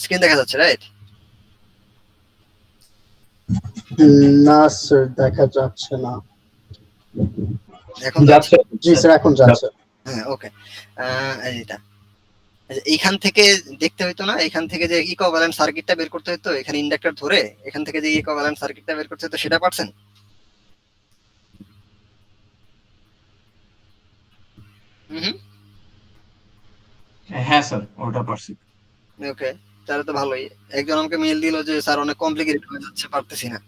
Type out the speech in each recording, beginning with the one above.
Screen দেখা যাচ্ছে, right? না স্যার, দেখা যাচ্ছে না। এখন যাচ্ছে। জি স্যার, এখন যাচ্ছে। হ্যাঁ, ওকে। এইটা এইখান থেকে দেখতে হইতো না, এখান থেকে যে ইকুইভ্যালেন্ট সার্কিটটা বের করতে হইতো, এখানে ইন্ডাক্টর ধরে এখান থেকে যে ইকুইভ্যালেন্ট সার্কিটটা বের করতে হইতো, সেটা পারছেন? হুম। হ্যাঁ স্যার, ওটা পারছি। ওকে, তাহলে তো ভালোই। একজন আমাকে মেইল দিল যে স্যার অনেক কমপ্লিকেটেড হয়ে যাচ্ছে, পারতেছি না।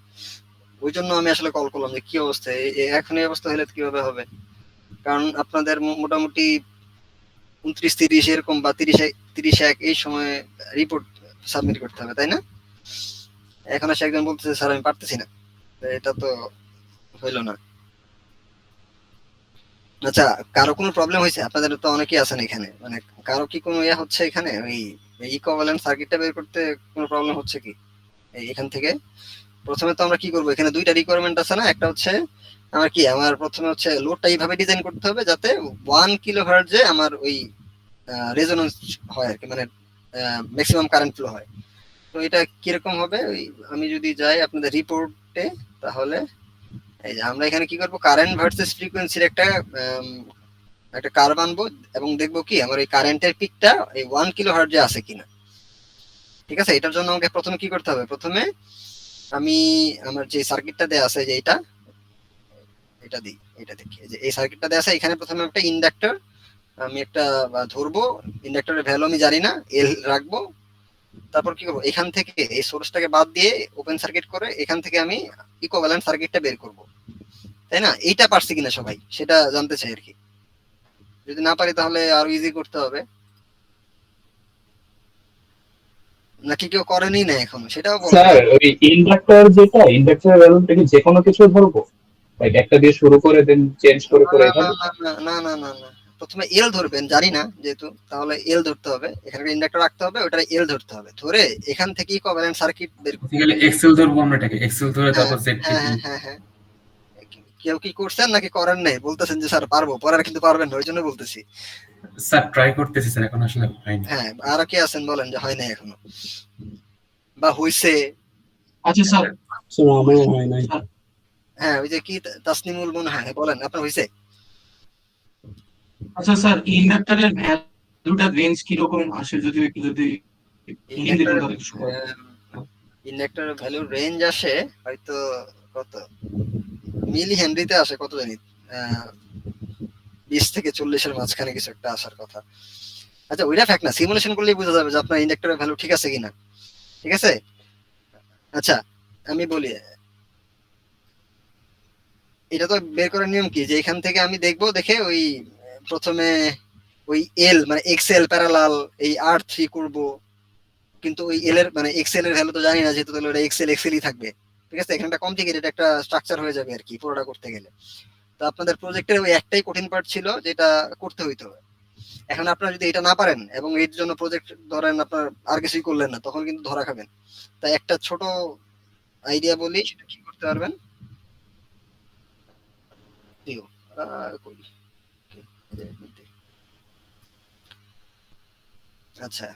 ওই জন্য আমি আসলে কল করলাম যে কি অবস্থা, এখন এই অবস্থা হলে কিভাবে হবে? কারণ আপনাদের মোটামুটি 29-30 এরকম বা 30-31 এই সময় রিপোর্ট সাবমিট করতে হবে, তাই না? এখন এসে একজন বলতেছে স্যার আমি পারতেছি না, এটা তো হইলো না। আচ্ছা, কারো কোনো প্রবলেম হয়েছে? আপনাদের তো অনেকেই আছেন এখানে, মানে কারো কি কোনো ইয়ে হচ্ছে এখানে, ওই ইকুইভ্যালেন্ট সার্কিটটা বের করতে কোনো প্রবলেম হচ্ছে কি? এখান থেকে প্রথমে তো আমরা কি করব, এখানে দুইটা রিকোয়ারমেন্ট আছে না? একটা হচ্ছে আমার প্রথমে হচ্ছে লোডটা এইভাবে ডিজাইন করতে হবে যাতে 1 কিলোহার্টজে আমার ওই রেজোনেন্স হয় আর কি, মানে ম্যাক্সিমাম কারেন্ট ফ্লো হয়। তো এটা কিরকম হবে, ওই আমি যদি যাই আপনাদের রিপোর্টে, তাহলে এই যে আমরা এখানে কি করব, কারেন্ট ভার্সেস ফ্রিকোয়েন্সির একটা কার্ভ আনবো এবং দেখবো কি আমার এই কারেন্টের পিকটা এই 1 কিলোহার্টজে আছে কিনা। ঠিক আছে, এটার জন্য আমাকে প্রথমে কি করতে হবে, প্রথমে আমি আমার যে সার্কিটটা দেয়া আছে, যে এটা দিই, এটা দেখি যে এই সার্কিটটা দেয়া আছে, এখানে প্রথমে একটা ইন্ডাক্টর আমি একটা ধরবো, ইন্ডাক্টরের ভ্যালু আমি জানি না, এল রাখবো। তারপর কি করবো, এখান থেকে এই সোর্সটাকে বাদ দিয়ে ওপেন সার্কিট করে এখান থেকে আমি ইকুইভ্যালেন্ট সার্কিটটা বের করব, তাই না? এইটা পারছি কিনা সবাই সেটা জানতে চাই আর কি। যদি না পারি তাহলে আরো ইজি করতে হবে, নাকি কেউ করেনি না এখনো, সেটাও বলতে স্যার হবে। ওই ইন্ডাক্টর যেটা, ইন্ডাক্টরের ভ্যালুটাকে যে কোনো কিছু ধরবো, লাইক একটা দিয়ে শুরু করে দেন চেঞ্জ করে করে না না এভাবে? না না না না না না, প্রথমে এল ধরবেন, জানি না যেহেতু, তাহলে এল ধরতে হবে, এখানে ইন্ডাক্টর রাখতে হবে, ওটা এল ধরতে হবে, ধরে এখান থেকে ইকুইভ্যালেন্ট সার্কিট বের করতে হবে। এক্সেল ধরবো আমরা, এটাকে এক্সেল ধরে হ্যাঁ তারপর জেড হ্যাঁ হ্যাঁ হ্যাঁ হ্যাঁ। কেউ কি করছেন নাকি করেন নাই? বলতেছেন যে স্যার পারবো, পড়ার কিন্তু পারবেন না, ওই জন্য বলতেছি। স্যার ট্রাই করতেছি স্যার, এখন আসলে হয়নি। হ্যাঁ, আর কে আছেন বলেন যে হয় নাই এখনো বা হইছে? আচ্ছা স্যার। স্যার আমারও হয় নাই। হ্যাঁ, ওই যে কি তাসনিমুল মনে হয়, বলেন আপনার হইছে? আচ্ছা স্যার, ইন্ডাক্টরের ভ্যালুটা রেঞ্জ কি রকম আসে, যদি হিন্দিতে ইন্ডাক্টরের বলতে একটু সুবিধা হয়। ইন্ডাক্টরের ভ্যালু রেঞ্জ আসে হয়তো কত মিলি হেনরিতে আসে, কত জানি 20 থেকে 40-এর মাঝখানে কিছু একটা আসার কথা। আচ্ছা, ওইটা ফ্যাক্ট না, সিমুলেশন করলেই বোঝা যাবে যে আপনার ইন্ডাক্টরের ভ্যালু ঠিক আছে কিনা। ঠিক আছে, আচ্ছা আমি বলি, এটা তো বের করার নিয়ম কি, যে এখান থেকে আমি দেখবো, দেখে ওই প্রথমে ওই এল মানে এক্সেল প্যারালাল এই আর থ্রি করবো, কিন্তু ওই এল এর মানে এক্সেল এর ভ্যালু তো জানি না, যেহেতু তাহলে ওটা এক্সেলই থাকবে। ঠিক আছে, এখানে একটা কমপ্লিকেটেড একটা স্ট্রাকচার হয়ে যাবে আর কি পুরোটা করতে গেলে। তো আপনাদের প্রজেক্টের ওই একটাই কঠিন পার্ট ছিল যেটা করতে হইতো। এখন আপনারা যদি এটা না পারেন এবং এর জন্য প্রজেক্ট ধরেন আপনার আর কিছুই করলেন না, তখন কিন্তু ধরা খাবেন। তাই একটা ছোট আইডিয়া বলি, সেটা কি করতে পারবেন। দিও, কই, আচ্ছা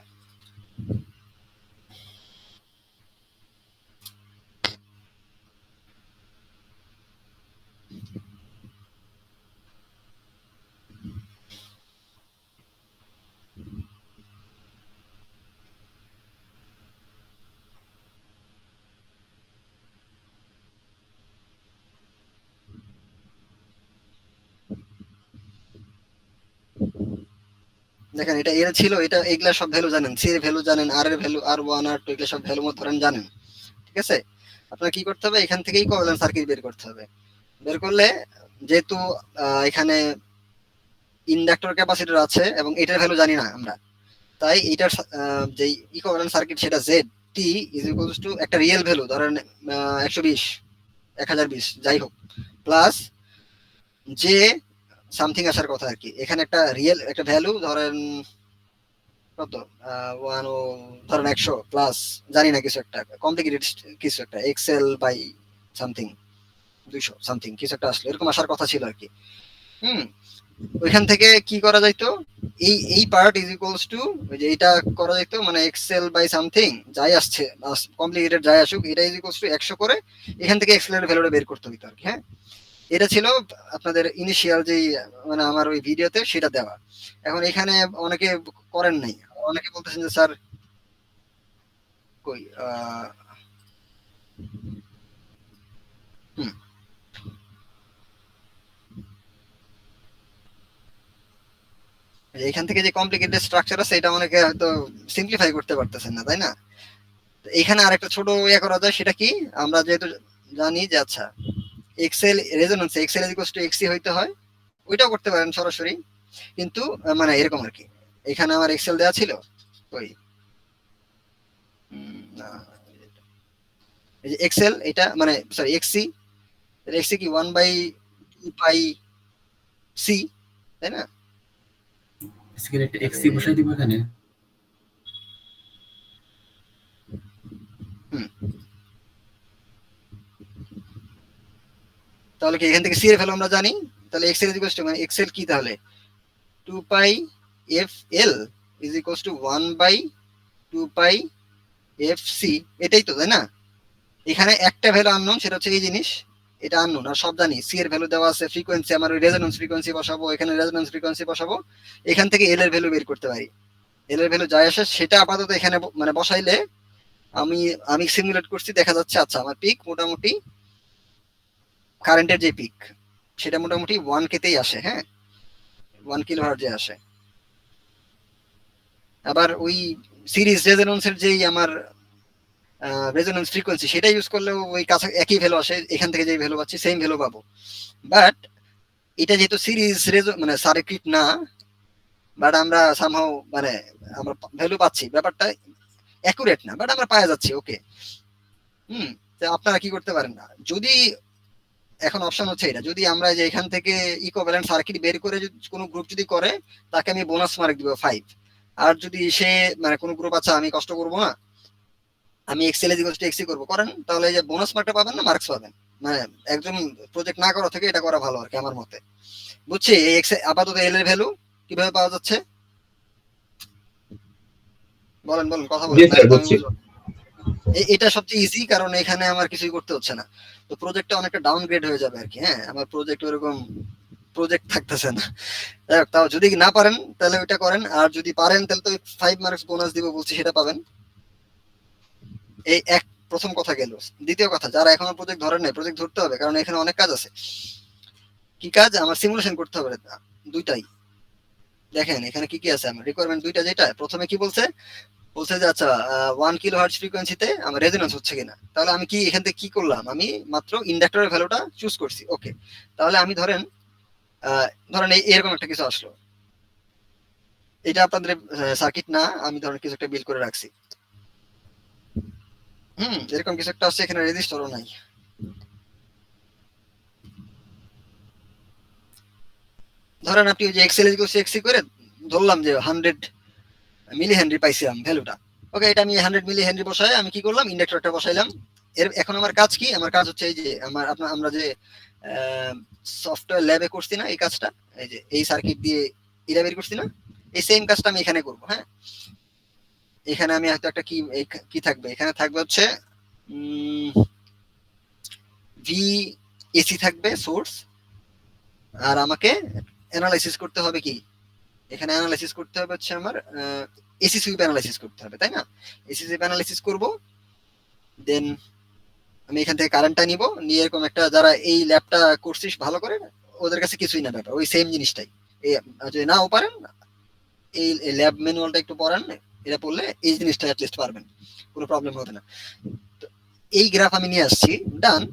দেখেন, এটা এল ছিল, এটা এগুলা সব ভ্যালু জানেন, সি এর ভ্যালু জানেন, আর এর ভ্যালু, আর ওয়ান আর টু, এগুলা সব ভ্যালু মত ধরেন জানেন। ঠিক আছে, আপনার কি করতে হবে, এখান থেকেই কোভ্যালেন্ট সার্কিট বের করতে হবে। বের করলে যেহেতু এখানে ইন্ডাক্টর ক্যাপাসিটর আছে এবং এটার ভ্যালু জানি না আমরা, তাই এটার যে ইকুইভ্যালেন্ট সার্কিট সেটা Z T is equals two একটা রিয়েল ভ্যালু ধরেন 120, 1020 যাই হোক, প্লাস যে সামথিং আসার কথা আর কি, এখানে একটা রিয়েল একটা ভ্যালু ধরেন কত, ওয়ান ও ধরেন 100 প্লাস জানি না কিছু একটা কমপ্লিকেটেড, কিছু একটা এক্সেল বাই সামথিং 200 সামথিং কিছু একটা আসলে এরকম আসার কথা ছিল আর কি। হুম, ওইখান থেকে কি করা যাইতো, এই পার্ট ইজ ইকুয়ালস টু ওই যে এটা করা যাইতো, মানে এক্সেল বাই সামথিং যাই আসছে কমপ্লিকেটেড যাই আসুক, এটা ইজ ইকুয়ালস টু 100 করে এখান থেকে এক্সেল এর ভ্যালুটা বের করতে হইতো আর কি। হ্যাঁ, এটা ছিল আপনাদের ইনিশিয়াল যেই মানে আমার ওই ভিডিওতে সেটা দেওয়া। এখন এখানে অনেকে করেন নাই, অনেকে বলতেছেন যে স্যার কই হুম এখান থেকে যে কমপ্লিকেটেড স্ট্রাকচার আছে এটা অনেকে হয়তো সিম্পলিফাই করতে পারতেছেন না, তাই না? এখানে আরেকটা ছোট ইয়ে করা যায়, সেটা কি, আমরা যেহেতু জানি যে আচ্ছা XL resonance XL equals to XC হইতে হয়, ওইটাও করতে পারেন সরাসরি, কিন্তু মানে এরকম আর কি। এখানে আমার এক্সেল দেওয়া ছিল ওই না, এই যে এক্সেল এটা মানে সরি এক্সি, এক্সি কি 1/2 পাই সি, তাই না? বেসিক্যালি একটা এক্সি বসাই দিব এখানে। হুম, তাহলে কি এখান থেকে সি এর ভ্যালু আমরা জানি, তাহলে এক্সেল ইজ ইকুয়ালস টু মানে এক্সেল কি তাহলে 2 pi f L is equals to 1/2 pi f C, এটাই তো, তাই না? এখানে একটা ভ্যালু আননোন, সেটা হচ্ছে এই জিনিস, এটা আননোন, আর সব জানি সি এর ভ্যালু দেওয়া আছে, ফ্রিকোয়েন্সি আমার ওই রেজোন্যান্স ফ্রিকোয়েন্সি বসাবো, এখানে রেজোন্যান্স ফ্রিকোয়েন্সি বসাবো, এখান থেকে এল এর ভ্যালু বের করতে পারি। এল এর ভ্যালু যাই আসে সেটা আপাতত এখানে মানে বসাইলে আমি আমি সিমুলেট করছি, দেখা যাচ্ছে আচ্ছা আমার পিক মোটামুটি কারেন্টের যে পিক সেটা মোটামুটি 1K-তেই আসে। হ্যাঁ, 1 কিলোহার্টজে আসে। আবার ওই সিরিজ রেজোন্যান্সের যেই আমার রেজোন্যান্স ফ্রিকোয়েন্সি সেটা ইউজ করলেও ওই কাছে একই ভ্যালু আসে, এখান থেকে যে ভ্যালু পাচ্ছি সেম ভ্যালু পাবো। বাট এটা যেহেতু সিরিজ মানে সার্কিট না, বাট আমরা সামহাও মানে আমরা ভ্যালু পাচ্ছি, ব্যাপারটা অ্যাকুরেট না, বাট আমরা পাওয়া যাচ্ছি। ওকে, হুম, তো আপনারা কি করতে পারেন না, যদি এখন অপশন হচ্ছে এটা, যদি আমরা যে এখান থেকে ইকুইভ্যালেন্ট সার্কিট বের করে কোনো গ্রুপ যদি করে, তাকে আমি বোনাস মার্ক দিব 5। আর যদি সে মানে কোনো গ্রুপ আছে আমি কষ্ট করব না, আমি এক্সেল ইকুয়ালস টু এক্সি করব, করেন, তাহলে এই যে বোনাস মার্কটা পাবেন না, মার্কস পাবেন। মানে একজন প্রজেক্ট না করা থেকে এটা করা ভালো আর কি আমার মতে। বুঝছি এই আপাতত এল এর ভ্যালু কিভাবে পাওয়া যাচ্ছে, বলেন বলেন কথা জি বলেন, স্যার, নাহলে তো আমি বুঝছি। বুঝবো। এটা সবচেয়ে ইজি, কারণ এখানে আমার কিছুই করতে হচ্ছে না, তো প্রজেক্টটা অনেকটা ডাউনগ্রেড হয়ে যাবে আর কি। হ্যাঁ, আমার প্রজেক্ট ওরকম প্রজেক্ট থাকতেছে না। যাই হোক, তাও যদি না পারেন তাহলে ওইটা করেন, আর যদি পারেন তাহলে তো 5 মার্কস বোনাস দিব বলছি, সেটা পাবেন। এই এক প্রথম কথা গেল। দ্বিতীয় কথা, যারা এখনো প্রজেক্ট ধরেন নাই, প্রজেক্ট ধরতে হবে, কারণ এখানে অনেক কাজ আছে। কি কাজ? আমার সিমুলেশন করতে হবে দুইটাই। দেখেন এখানে কি কি আছে, আমার রিকোয়ারমেন্ট দুইটা। যেটা প্রথমে কি বলছে, বলছে যে আচ্ছা 1 কিলোহার্টজ ফ্রিকোয়েন্সিতে আমার রেজোন্যান্স হচ্ছে কিনা। তাহলে আমি কি এখান থেকে কি করলাম, আমি মাত্র ইন্ডাক্টরের ভ্যালুটা চুজ করছি। ওকে, তাহলে আমি ধরেন ধরেন এরকম একটা কিছু আসলো, এটা আপনাদের সার্কিট না, আমি ধরেন কিছু একটা বিল করে রাখছি। এরকম কিছু একটা আসছে, এখানে রেজিস্টারও নাই। ধরেন আপনি ওই যে এক্সেল এক্সি করে ধরলাম যে 100 মিলি হেনরি পাইছিলাম ভ্যালুটা। ওকে, এটা আমি 100 মিলি হেনরি বসায় আমি কি করলাম, ইন্ডাক্টরটা বসাইলাম। এখন আমার কাজ কি, আমার কাজ হচ্ছে এই যে আমরা যে সফটওয়্যার ল্যাবে করছি না এই কাজটা, এই যে এই সার্কিট দিয়ে এটা বের করছি না, এই সেম কাজটা আমি এখানে করবো। হ্যাঁ, এখানে আমি হয়তো একটা কি থাকবে, এখানে থাকবে হচ্ছে ভি এসি থাকবে সোর্স, আর আমাকে অ্যানালাইসিস করতে হবে কি, এখানে অ্যানালাইসিস করতে হবে হচ্ছে আমার এসি সুইপ অ্যানালাইসিস করতে হবে, তাই না? এসি সুইপ অ্যানালাইসিস করব, দেন আমি এখান থেকে কারেন্টটা নিব, নিয়ে এরকম একটা, যারা এই ল্যাবটা করছিস ভালো করে, ওদের কাছে কিছুই না ব্যাপার, ওই সেম জিনিসটাই। যদি নাও পারেন, এই ল্যাব ম্যানুয়ালটা একটু পড়ান, এটা পড়লে এই জিনিসটা অ্যাটলিস্ট পারবেন, কোনো প্রবলেম হবে না। তো এই গ্রাফ আমি নিয়ে আসছি, ডান।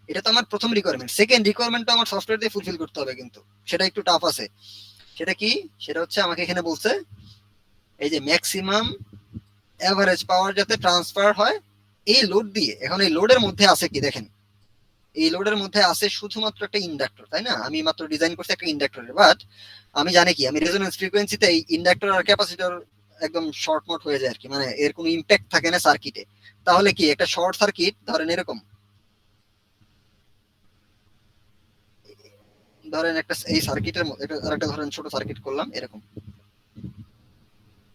এটা তো আমার প্রথম রিকোয়ারমেন্ট। সেকেন্ড রিকোয়ারমেন্টটা আমার সফটওয়্যার দিয়ে ফুলফিল করতে হবে, কিন্তু সেটা একটু টাফ আছে। সেটা কি? সেটা হচ্ছে আমাকে এখানে বলছে এই যে ম্যাক্সিমাম এভারেজ পাওয়ার যাতে ট্রান্সফার হয় এই লোড দিয়ে। এখন এই লোডের মধ্যে আছে কি দেখেন, এই লোডের মধ্যে আছে শুধুমাত্র একটা ইন্ডাক্টর, তাই না? আমি মাত্র ডিজাইন করছি একটা ইন্ডাক্টরের, বাট আমি জানি কি, আমি রেজোন্যান্স ফ্রিকোয়েন্সিতে এই ইন্ডাক্টর আর ক্যাপাসিটর একদম শর্ট মট হয়ে যায় আর কি, মানে এর কোনো ইম্প্যাক্ট থাকে না সার্কিটে। তাহলে কি একটা শর্ট সার্কিট ধরেন এরকম ধরেন একটা এই সার্কিটের আরেকটা ধরেন ছোট সার্কিট করলাম এরকম,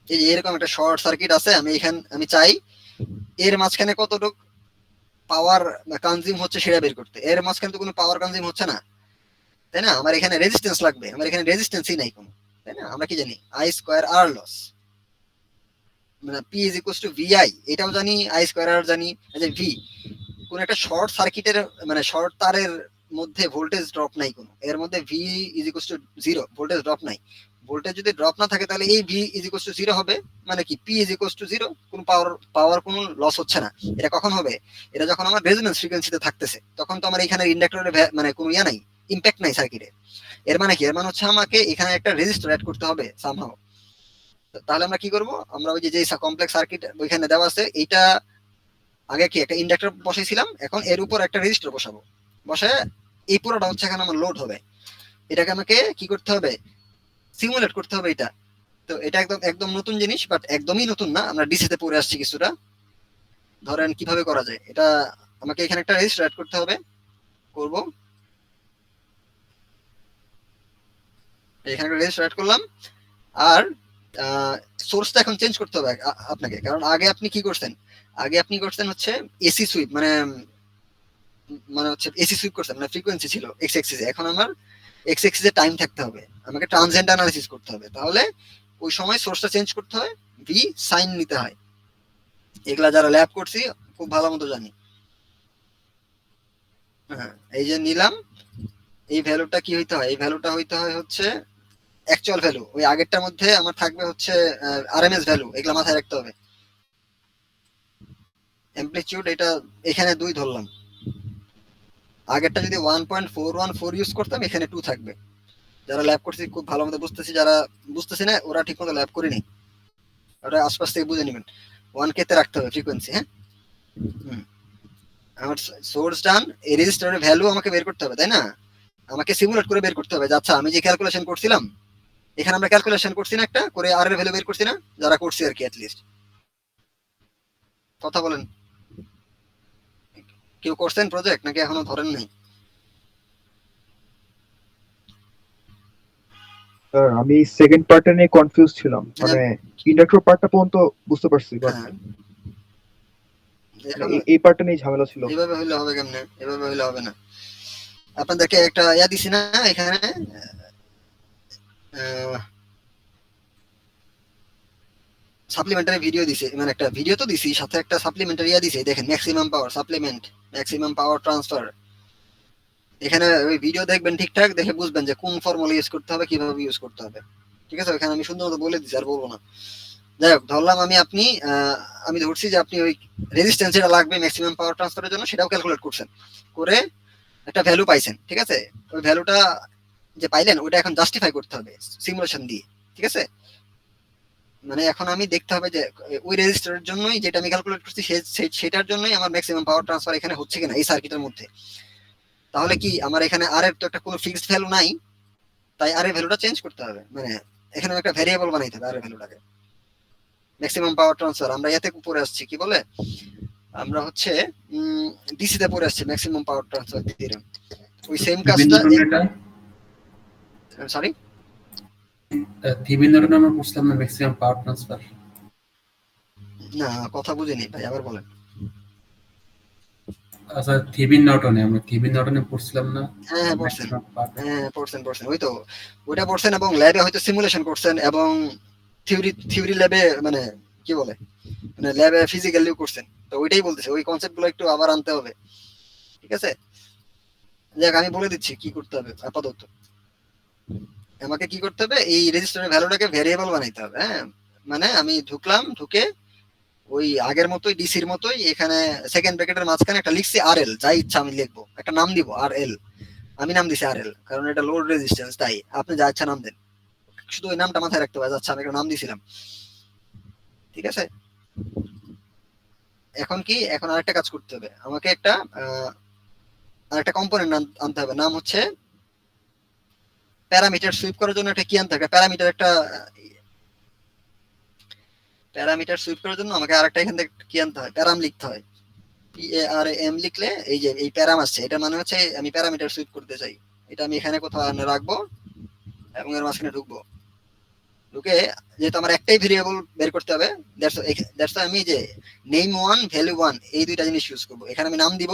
এই যে এরকম একটা শর্ট সার্কিট আছে, আমি চাই এর মাঝখানে কতটুকু পাওয়ার কনজিউম হচ্ছে সেটা বের করতে। এর মাঝখানে তো কোনো পাওয়ার কনজিউম হচ্ছে না, তাই না? আমার এখানে রেজিস্ট্যান্স লাগবে, আমার এখানে রেজিস্ট্যান্সই নাই কোনো, তাই না? আমরা কি জানি আই স্কয়ার আর লস, মানে P is equals to VI, এটাও জানি, আই স্কয়ার আর জানি, যে ভি কোন একটা শর্ট সার্কিটের মানে শর্ট তারের মধ্যে ভোল্টেজ ড্রপ নাই কোনো, এর মধ্যে V is equals two zero, voltage drop নাই। ভোল্টেজ যদি ড্রপ না থাকে তাহলে এই V is equals two zero হবে, মানে কি P is equals two zero, কোনো পাওয়ার কোনো লস হচ্ছে না। এটা কখন হবে? এটা যখন আমার রেজোন্যান্স ফ্রিকোয়েন্সিতে থাকতেছে, তখন তো আমার এখানে ইন্ডাক্টরের মানে কোনো ইয়া নাই, ইম্প্যাক্ট নাই সার্কিটে। এর মানে কি? এর মানে হচ্ছে আমাকে এখানে একটা রেজিস্টার অ্যাড করতে হবে সামহাও। তাহলে আমরা কি করব? আমরা ওই যে কমপ্লেক্স সার্কিট ওইখানে দেওয়া আছে, এইটা আগে কি একটা ইন্ডাক্টর বসাইছিলাম, এখন এর উপর একটা রেজিস্টার বসাবো, বসে এই পুরোটা হচ্ছে এখানে আমার লোড হবে। এটাকে আমাকে কি করতে হবে? সিমুলেট করতে হবে এটা। তো এটা একদম একদম নতুন জিনিস, বাট একদমই নতুন না, আমরা ডিসি তে পড়ে আসছি কিছুটা। ধরেন কিভাবে করা যায় এটা, আমাকে এখানে একটা রেজিস্টার অ্যাড করতে হবে, করব এখানে একটা রেজিস্টার অ্যাড করলাম। আর সোর্সটা এখন চেঞ্জ করতে হবে আপনাকে, কারণ আগে আপনি কি করছেন? আগে আপনি করছেন হচ্ছে এসি সুইপ, মানে মানে হচ্ছে এসি সুইপ করছেন, মানে ফ্রিকোয়েন্সি ছিল এক্স এক্সিসে। এখন আমার এক্স এক্সিসে টাইম থাকতে হবে, আমাকে ট্রানজিয়েন্ট অ্যানালিসিস করতে হবে। তাহলে ওই সময় সোর্সটা চেঞ্জ করতে হয়, ভি সাইন নিতে হয়। এগুলা যারা ল্যাব করছি খুব ভালো মতো জানি। হ্যাঁ, এই যে নিলাম, এই ভ্যালুটা কি হইতে হয়? এই ভ্যালুটা হইতে হয় হচ্ছে অ্যাকচুয়াল ভ্যালু, ওই আগেরটার মধ্যে আমার থাকবে হচ্ছে আরএমএস ভ্যালু, এগুলা মাথায় রাখতে হবে। অ্যামপ্লিটিউড এটা এখানে 2 ধরলাম, আগেরটা যদি 1.414 ইউজ করতাম এখানে 2 থাকবে। যারা ল্যাব করছি খুব ভালো মতো বুঝতেছি, যারা বুঝতেছি না ওরা ঠিক মতো ল্যাব করিনি, ওরা আশপাশ থেকে বুঝে নেবেন। 1K তে রাখতে হবে ফ্রিকোয়েন্সি। হ্যাঁ, আমার সোর্স ডান, এই রেজিস্টারের ভ্যালু আমাকে বের করতে হবে, তাই না? আমাকে সিমুলেট করে বের করতে হবে যে আচ্ছা আমি যে ক্যালকুলেশন করছিলাম, এখানে আমরা ক্যালকুলেশন করছি না একটা করে, আর এর ভ্যালু বের করছি না, যারা করছি আর কি, লিস্ট কথা বলেন। কেউ করছেন প্রজেক্ট নাকি এখনো ধরেন নাই? স্যার আমি সেকেন্ড পার্টটা নিয়ে কনফিউজ ছিলাম, মানে ইন্ডাক্টর পার্টটা পর্যন্ত বুঝতে পারছি, বাট হ্যাঁ, এই পার্টটা নিয়ে ঝামেলা ছিল। এইভাবে হইলে হবে কেমনে? এভাবে হইলে হবে না। আপনাদেরকে একটা ইয়া দিছি না এখানে, সাপ্লিমেন্টারি ভিডিও দিছে, মানে একটা ভিডিও তো দিছি, সাথে একটা সাপ্লিমেন্টারি ইয়া দিছে, দেখেন maximum power supplement, maximum power transfer. এখানে ওই ভিডিও দেখবেন ঠিকঠাক, দেখে বুঝবেন যে কোন ফর্মুলা ইউজ করতে হবে, কিভাবে ইউজ করতে হবে। ঠিক আছে, ওখানে আমি সুন্দর মতো বলে দিছি, আর বলবো না। যাই হোক, ধরলাম আমি ধরছি যে আপনি ওই রেজিস্ট্যান্স যেটা লাগবে ম্যাক্সিমাম পাওয়ার ট্রান্সফারের জন্য সেটাও ক্যালকুলেট করছেন, করে একটা ভ্যালু পাইছেন। ঠিক আছে, ওই ভ্যালুটা যে পাইলেন ওটা এখন জাস্টিফাই করতে হবে সিমুলেশন দিয়ে। ঠিক আছে, মানে এখন আমি দেখতে হবে যে ওই রেজিস্টারের জন্যই যেটা আমি ক্যালকুলেট করছি সেটার জন্যই আমার ম্যাক্সিমাম পাওয়ার ট্রান্সফার এখানে হচ্ছে কিনা এই সার্কিটের মধ্যে। তাহলে কি আমার এখানে আর এর তো একটা কোনো ফিক্সড ভ্যালু নাই, তাই আর এর ভ্যালুটা চেঞ্জ করতে হবে, মানে এখানে একটা ভ্যারিয়েবল বানাইতে হবে আর এর ভ্যালুটাকে। ম্যাক্সিমাম পাওয়ার ট্রান্সফার আমরা এতে পড়ে আসছি, কি বলে আমরা হচ্ছে ডিসি তে পড়ে আসছি ম্যাক্সিমাম পাওয়ার ট্রান্সফার থিওরেম। ওই সেম কাজটা, সরি থিবিন নর্টন আমরা বুঝলাম না ম্যাক্সিমাম পাওয়ার ট্রান্সফার। না, কথা বুঝিনি ভাই, আবার বলেন। আচ্ছা, থিবিন নর্টনে পড়ছিলাম না? হ্যাঁ হ্যাঁ পড়ছেন, হ্যাঁ পড়ছেন ওই তো, ওইটা পড়ছেন এবং ল্যাবে হয়তো সিমুলেশন করছেন, এবং থিওরি ল্যাবে মানে কি বলে, মানে ল্যাবে ফিজিক্যালিও করছেন। তো ওইটাই বলতেছে, ওই কনসেপ্ট গুলো একটু আবার আনতে হবে। ঠিক আছে, দেখ আমি বলে দিচ্ছি কি করতে হবে আপাতত। আমাকে কি করতে হবে, এই রেজিস্টারের ভ্যালুটাকে ভেরিয়েবল বানাইতে হবে। হ্যাঁ, মানে আমি ঢুকলাম, ঢুকে ওই আগের মতোই ডিসির মতোই এখানে সেকেন্ড ব্র্যাকেটের মাঝখানে একটা লিখছি আর এল, যাই ইচ্ছা আমি লিখবো, একটা নাম দিব আর এল। আমি নাম দিছি আর এল, কারণ এটা লোড রেজিস্ট্যান্স, তাই আপনি যা ইচ্ছা নাম দেন, শুধু ওই নামটা মাথায় রাখতে হবে। আচ্ছা, আমি একটা নাম দিছিলাম। ঠিক আছে, এখন কি, এখন আরেকটা কাজ করতে হবে, আমাকে আরেকটা কম্পোনেন্ট আনতে হবে, নাম হচ্ছে প্যারামিটার সুইপ করার জন্য একটা কি আনতে হবে, প্যারামিটার সুইপ করার জন্য আমাকে আরেকটা এখান থেকে কি আনতে হয়, প্যারাম লিখতে হয়। PARAM লিখলে এই যে এই প্যারাম আসছে, এটা মানে হচ্ছে আমি প্যারামিটার সুইপ করতে চাই, এটা আমি এখানে কোথাও রাখবো এবং এর মাঝখানে ঢুকবো, ঢুকে যেহেতু আমার একটাই ভেরিয়েবল বের করতে হবে, দ্যাটস আমি যে নেম ওয়ান ভ্যালু ওয়ান এই দুইটা জিনিস ইউজ করবো। এখানে আমি নাম দিব,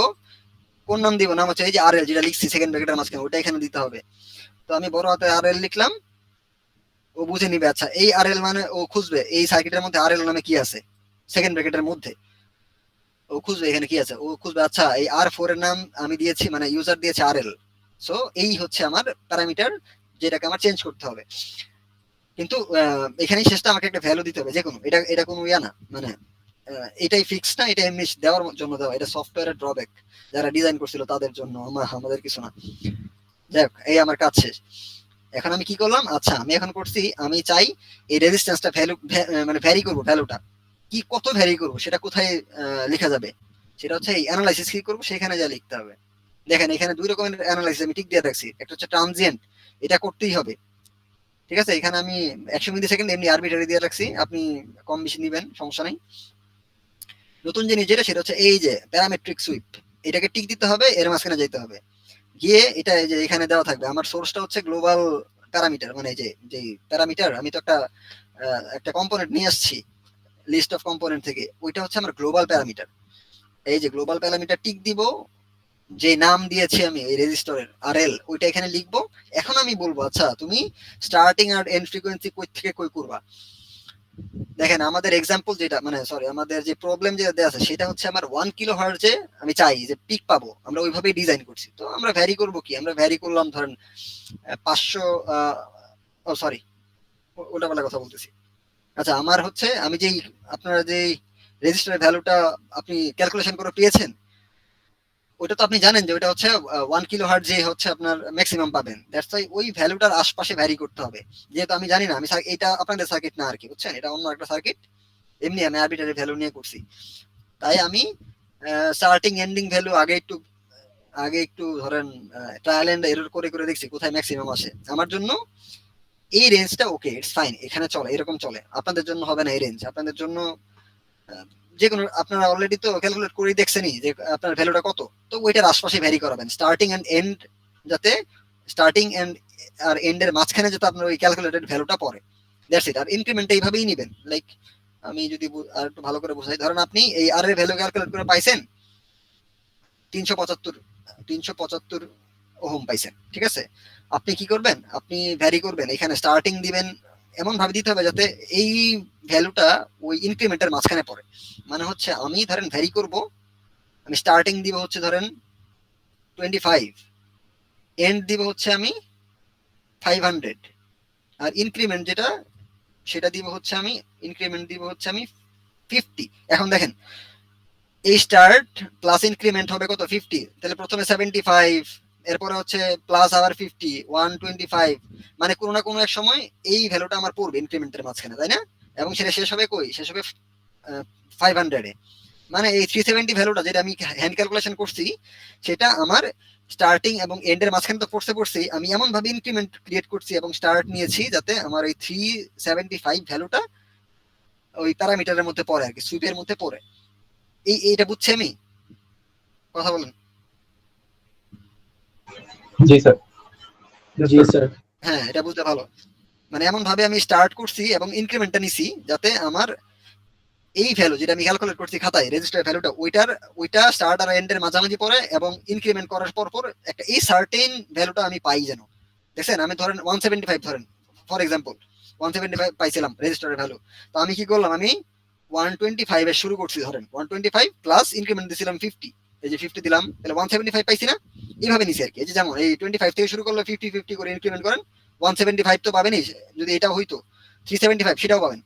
কোন নাম দিব, নাম হচ্ছে এই যে আর এল যেটা লিখছি সেকেন্ড ব্র্যাকেটের মাঝখানে, ওটা এখানে দিতে হবে। তো আমি বড় হাতে আর এল লিখলাম, ও বুঝে নিবে। আচ্ছা এই আর এল মানে ও খুঁজবে এই সার্কিটের মধ্যে আর এল নামে কি আছে সেকেন্ড ব্র্যাকেটের মধ্যে, ও খুঁজবে এখানে কি আছে, ও খুঁজবে আচ্ছা এই আর ফোর এর নাম আমি দিয়েছি, মানে ইউজার দিয়েছে আর এল, সো এই হচ্ছে আমার প্যারামিটার যেটাকে আমার চেঞ্জ করতে হবে। কিন্তু এখানেই শেষটা, আমাকে একটা ভ্যালু দিতে হবে যে কোনো, এটা এটা কোনো ইয়া না, মানে এটাই ফিক্স না, এটা এমনি দেওয়ার জন্য দেওয়া, এটা সফটওয়্যারের ড্রব্যাক, যারা ডিজাইন করছিল তাদের জন্য, আমাদের কিছু না। যাই হোক, এই আমার কাজ শেষ। এখন আমি কি করলাম, আচ্ছা আমি এখন করছি, আমি চাই এই রেজিস্ট্যান্সটা ভ্যালু মানে ভ্যারি করবো, ভ্যালুটা কি কত ভ্যারি করবো সেটা কোথায় লেখা যাবে, সেটা হচ্ছে এই অ্যানালাইসিস কি করবো সেখানে যা লিখতে হবে। দেখেন এখানে দুই রকমের অ্যানালাইসিস আমি টিক দিয়ে রাখছি, একটা হচ্ছে ট্রানজিয়েন্ট, এটা করতেই হবে, ঠিক আছে। এখানে আমি 100 মিলি সেকেন্ড এমনি আরবিটারি দিয়ে রাখছি, আপনি কম বেশি নিবেন সমস্যা নেই। নতুন জিনিস যেটা সেটা হচ্ছে এই যে প্যারামেট্রিক সুইপ, এটাকে টিক দিতে হবে, এর মাঝখানে যেতে হবে, গিয়ে এটা এই যে এখানে দেওয়া থাকবে। আমার সোর্সটা হচ্ছে গ্লোবাল প্যারামিটার, মানে যে যে প্যারামিটার আমি তো একটা কম্পোনেন্ট নিয়ে আসছি লিস্ট অফ কম্পোনেন্ট থেকে, ওইটা হচ্ছে আমার গ্লোবাল প্যারামিটার। এই যে গ্লোবাল প্যারামিটার টিক দিব, যে নাম দিয়েছি আমি এই রেজিস্টরের আর এল, ওইটা এখানে লিখবো। এখন আমি বলবো আচ্ছা তুমি স্টার্টিং আর এন্ড ফ্রিকোয়েন্সি কই থেকে কই করবা। দেখেন আমাদের এক্সাম্পল যেটা, মানে সরি আমাদের যে প্রবলেম যেটা দেওয়া আছে সেটা হচ্ছে আমার 1 কিলো হার্টজে আমি চাই যে পিক পাবো, আমরা ওইভাবেই ডিজাইন করছি। তো আমরা ভ্যারি করব কি, আমরা ভ্যারি করলাম ধরেন 500, ও সরি ওটা বলা কথা বলতেছি। আচ্ছা আমার হচ্ছে আমি যেই আপনারা যেই রেজিস্টারের ভ্যালুটা আপনি ক্যালকুলেশন করে পেয়েছেন, ওটা তো আপনি জানেন যে ওটা হচ্ছে 1 কিলো হার্ট যে হচ্ছে আপনার ম্যাক্সিমাম পাবেন, দ্যাটস ওয়াই ওই ভ্যালুটার আশপাশে ভ্যারি করতে হবে। যেহেতু আমি জানি না, আমি এটা আপনাদের সার্কিট না আর কি, বুঝছেন, এটা অন্য একটা সার্কিট, এমনি আমি আরবিটারি ভ্যালু নিয়ে করছি। তাই আমি স্টার্টিং এন্ডিং ভ্যালু আগে একটু ধরেন ট্রায়াল এন্ড এরর করে করে দেখছি কোথায় ম্যাক্সিমাম আসে। আমার জন্য এই রেঞ্জটা ওকে, ইটস ফাইন, এখানে চলে, এরকম চলে। আপনাদের জন্য হবে না এই রেঞ্জ, আপনাদের জন্য যে কোনো, আপনারা অলরেডি তো ক্যালকুলেট করে দেখছেনই যে আপনার ভ্যালুটা কত, তো ওইটার আশপাশে ভ্যারি করাবেন। স্টার্টিং এন্ড এন্ড যাতে স্টার্টিং এন্ড আর এন্ড এর মাঝখানে যাতে আপনার ওই ক্যালকুলেটেড ভ্যালুটা পড়ে, দ্যাটস ইট। আর ইনক্রিমেন্ট এইভাবেই নেবেন, লাইক আমি যদি আর একটু ভালো করে বোঝাই, ধরেন আপনি এই আর এর ভ্যালু ক্যালকুলেট করে পাইছেন 375 ওহম পাইছেন, ঠিক আছে। আপনি কি করবেন, আপনি ভ্যারি করবেন, এখানে স্টার্টিং দিবেন, এমন ভাবে দিতে হবে যাতে এই ভ্যালুটা ওই ইনক্রিমেন্টের মাঝখানে পড়ে। মানে হচ্ছে আমি ধরেন ভ্যারি করব, আমি স্টার্টিং দিব হচ্ছে ধরেন 25, এন্ড দিব হচ্ছে আমি 500, আর ইনক্রিমেন্ট যেটা সেটা দিব হচ্ছে আমি, ইনক্রিমেন্ট দিব হচ্ছে আমি 50। এখন দেখেন এই স্টার্ট প্লাস ইনক্রিমেন্ট হবে কত, 50, তাহলে প্রথমে 75, এরপরে হচ্ছে প্লাস আবার 50, 125, মানে কোনো না কোনো এক সময় এই ভ্যালুটা আমার পড়বে ইনক্রিমেন্টের মাঝখানে, তাই না। এবং সেটা শেষ হবে কই, শেষ হবে 500-এ। মানে এই 370 ভ্যালুটা যেটা আমি হ্যান্ড ক্যালকুলেশন করছি, সেটা আমার স্টার্টিং এবং এন্ডের মাঝখানে তো পড়ছে, আমি এমন ভাবে ইনক্রিমেন্ট ক্রিয়েট করছি এবং স্টার্ট নিয়েছি যাতে আমার এই 375 ভ্যালুটা ওই প্যারামিটারের মধ্যে পড়ে আর কি, সুইপের মধ্যে পড়ে। এইটা বুঝছি আমি, কথা বলেন। জি স্যার। জি স্যার। হ্যাঁ এটা বুঝতে ভালো, মানে এমন ভাবে আমি স্টার্ট করছি এবং ইনক্রিমেন্টটা নিছি যাতে আমার এই ভ্যালু যেটা আমি ক্যালকুলেট করছি খাতায় রেজিস্টার ভ্যালুটা, ওইটা স্টার্ট আর এন্ডের মাঝামাঝি পড়ে, এবং ইনক্রিমেন্ট করার পর একটা এই সার্টেন ভ্যালুটা আমি পাই যেন। দেখছেন আমি ধরেন 175, ধরেন ফর এক্সাম্পল 175 পাইছিলাম রেজিস্টারের ভ্যালু, তো আমি কি করলাম, আমি 125 এর শুরু করছি, ধরেন 125 প্লাস ইনক্রিমেন্ট দিছিলাম 50, এই যে 50 দিলাম, তাহলে 175 পাইছি না। এইভাবে নিছি আর কি, এই যে যেমন এই 25 থেকে শুরু করলে 50 50 করে ইনক্রিমেন্ট করেন, 175 তো পাবেনই, যদি এটা হইতো 375 সেটাও পাবেন।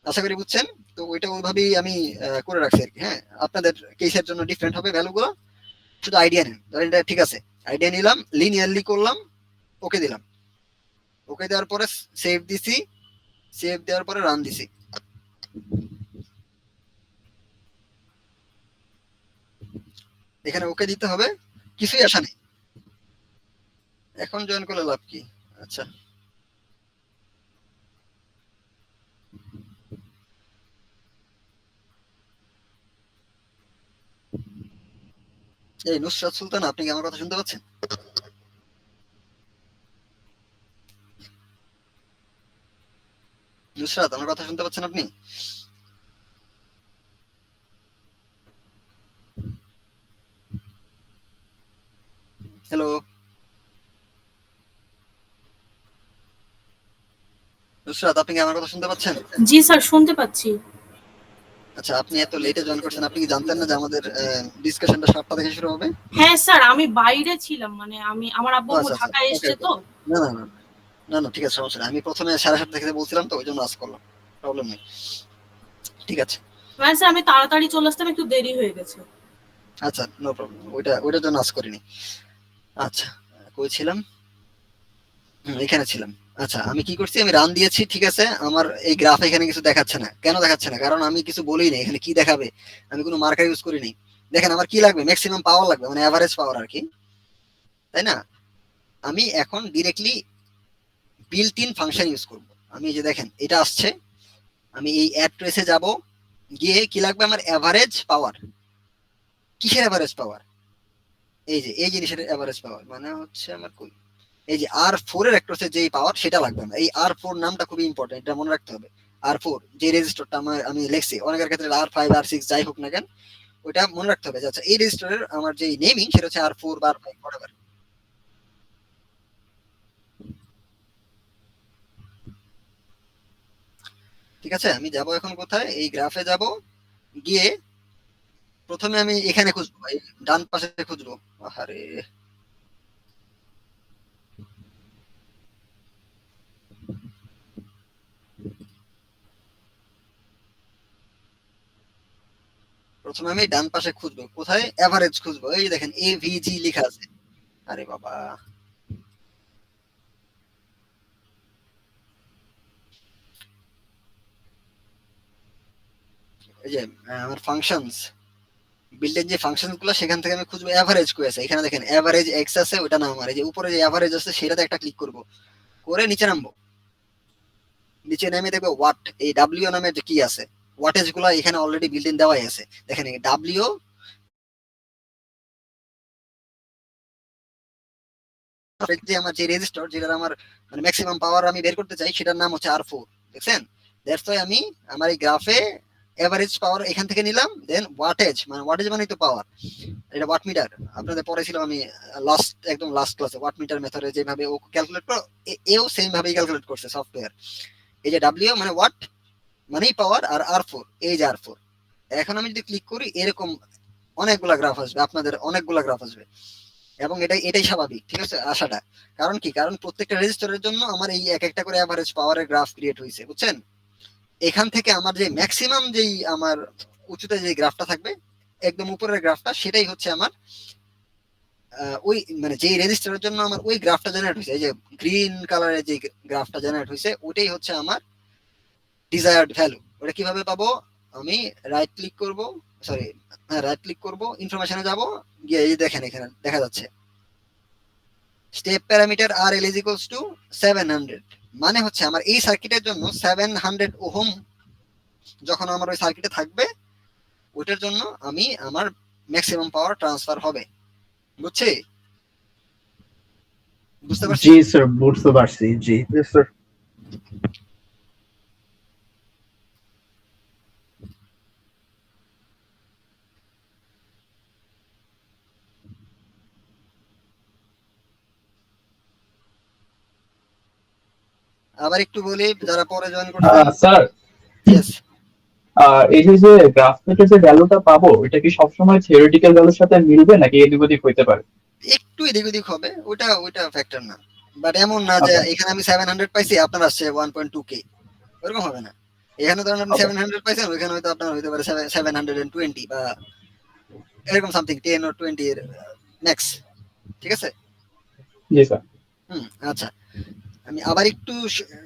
আশা করি বুঝছেন। তো ওইটা ওইভাবেই আমি করে রাখছি আর কি। হ্যাঁ আপনাদের কেসের জন্য ডিফারেন্ট হবে ভ্যালুগুলো, শুধু আইডিয়া নেন, ধরেন এটা ঠিক আছে, আইডিয়া নিলাম, লিনিয়ারলি করলাম, ওকে দিলাম, ওকে দেওয়ার পরে সেভ দিছি, সেভ দেওয়ার পরে রান দিছি। এখানে ওকে দিতে হবে, কিছুই আসা নেই। এখন জয়েন করলে লাভ কি, আচ্ছা এই নুসরাত সুলতান, আপনি কি আমার কথা শুনতে পাচ্ছেন? নুসরাত, আমার কথা শুনতে পাচ্ছেন আপনি? হ্যালো নুসরাত, আপনি কি আমার কথা শুনতে পাচ্ছেন? জি স্যার, শুনতে পাচ্ছি। আচ্ছা, আপনি এত লেটে জয়েন করছেন, আপনি কি জানতেন না যে আমাদের ডিসকাশনটা 7টা থেকে শুরু হবে? হ্যাঁ স্যার, আমি বাইরে ছিলাম, মানে আমার আব্বু আচ্ছা আচ্ছা, ঢাকায় ওকে এসছে ওকে। তো। না না না না না, ঠিক আছে, সমস্যা নেই। আমি প্রথমে 7:30 থেকে বলছিলাম তো, ওই জন্য আজ করলাম, প্রবলেম নেই। ঠিক আছে, মানে স্যার আমি তাড়াতাড়ি চলে আসতাম, একটু দেরি হয়ে গেছে। আচ্ছা, নো প্রবলেম, ওইটার জন্য আজ করিনি। আচ্ছা, কই ছিলাম? এখানে ছিলাম। আচ্ছা, আমি কি করছি, আমি রান দিয়েছি, ঠিক আছে। আমার এই গ্রাফ এখানে কিছু দেখাচ্ছে না। কেন দেখাচ্ছে না? কারণ আমি কিছু বলিনি এখানে কি দেখাবে, আমি কোনো মার্কার ইউজ করিনি। দেখেন আমার কি লাগবে, ম্যাক্সিমাম পাওয়ার লাগবে, মানে এভারেজ পাওয়ার আর কি, তাই না? আমি এখন directly built in function use করব। আমি এই যে দেখেন এটা আসছে, আমি এই অ্যাড ট্রেসে যাব, গিয়ে কি লাগবে আমার এভারেজ পাওয়ার। কিসের এভারেজ পাওয়ার? এই যে এই জিনিসের এভারেজ পাওয়ার, মানে হচ্ছে আমার কই, এই যে R4 এর অ্যাক্ট্রেসের যেই পাওয়ার সেটা লাগবে না। এই R4 নামটা খুবই ইম্পর্টেন্ট, এটা মনে রাখতে হবে। R4 যে রেজিস্টারটা আমি লিখছি, অনেকের ক্ষেত্রে R5 R6 যাই হোক না কেন, ওইটা মনে রাখতে হবে যে আচ্ছা এই রেজিস্টারের আমার যে নেমিং সেটা হচ্ছে R4 বা R5 whatever। ঠিক আছে, আমি যাব এখন কোথায়, এই গ্রাফে যাব, গিয়ে প্রথমে আমি এখানে খুঁজবো, এই ডান পাশে খুঁজবো। আরে প্রথমে আমি ডান পাশে খুঁজবো, কোথায় এভারেজ খুঁজবো, এই দেখেন এভিজি লেখা আছে। আরে বাবা, এই যে আমার ফাংশনস, বিল্ডের যে ফাংশন গুলো, সেখান থেকে আমি খুঁজবো এভারেজ কই আছে। এখানে দেখেন এভারেজ এক্স আছে, ওটা না আমার। এই যে উপরে যে এভারেজ আছে সেটাতে একটা ক্লিক করব, করে নিচে নামবো। নিচে নেমে দেখবো ওয়াট, এই ডাব্লিউ নামে যে কি আছে, ওয়াটেজ গুলো এখানে অলরেডি বিল্ড ইন দেওয়াই আছে। দেখেন এই ডাব্লিউ যে আমার যে রেজিস্টার, যেটার আমার মানে ম্যাক্সিমাম পাওয়ার আমি বের করতে চাই, সেটার নাম হচ্ছে R4। দেখছেন? দ্যাটস ওয়াই আমি আমার এই গ্রাফে এভারেজ পাওয়ার এখান থেকে নিলাম, দেন ওয়াটেজ, মানে ওয়াটেজ মানে তো পাওয়ার, এটা ওয়াট মিটার আপনাদের পড়াইছিলাম আমি একদম লাস্ট ক্লাসে। ওয়াট মিটার মেথডে যেভাবে ও ক্যালকুলেট করে, এও সেম ভাবেই ক্যালকুলেট করছে সফটওয়্যার। এই যে ডাব্লিউ মানে ওয়াট মানেই পাওয়ার, আর R4 এই যে R4। এখন আমি যদি ক্লিক করি, এরকম অনেকগুলা গ্রাফ আসবে, আপনাদের অনেকগুলা গ্রাফ আসবে, এবং এটাই স্বাভাবিক, ঠিক আছে আসাটা। কারণ কি, কারণ প্রত্যেকটা রেজিস্টারের জন্য আমার এই এক একটা করে এভারেজ পাওয়ারের গ্রাফ ক্রিয়েট হয়েছে, বুঝছেন? এখান থেকে আমার যে ম্যাক্সিমাম যেই আমার উঁচুতে যে গ্রাফটা থাকবে, একদম উপরের গ্রাফটা, সেটাই হচ্ছে আমার ওই মানে যে রেজিস্টারের জন্য আমার ওই গ্রাফটা জেনারেট হয়েছে, এই যে গ্রিন কালারের যে গ্রাফটা জেনারেট হয়েছে, ওটাই হচ্ছে আমার ডিজায়ার্ড ভ্যালু। ওটা কিভাবে পাবো, আমি রাইট ক্লিক করব, সরি, হ্যাঁ রাইট ক্লিক করব, ইনফরমেশনে যাব, গিয়ে এই দেখেন এখানে দেখা যাচ্ছে step parameter RL is equals two 700। মানে হচ্ছে আমার এই সার্কিটের জন্য 700 ওহম যখন আমার ওই সার্কিটে থাকবে, ওটার জন্য আমি আমার ম্যাক্সিমাম পাওয়ার ট্রান্সফার হবে। বুঝছি? বুঝতে পারছি? জি স্যার, বুঝতে পারছি। জি ইয়েস স্যার। আবার একটু বলি যারা পরে জয়েন করছেন। স্যার, ইয়েস, এই যে যে গ্রাফ থেকে যে ভ্যালুটা পাবো, এটা কি সবসময় থিওরিটিক্যাল ভ্যালুর সাথে মিলবে নাকি এদিক ওদিক হইতে পারে? একটু এদিক ওদিক হবে, ওইটা ফ্যাক্টর না। বাট এমন না যে আচ্ছা এখানে আমি 700 পাইছি, আপনার আসছে 1.2k, ওরকম হবে না। এখানে ধরেন আপনি ওকে, 700 পাইছেন, ওইখানে হয়তো আপনার হইতে পারে 720 বা এরকম সামথিং, 10 or 20 এর ম্যাক্স। ঠিক আছে? জি স্যার। আচ্ছা, আমি আবার একটু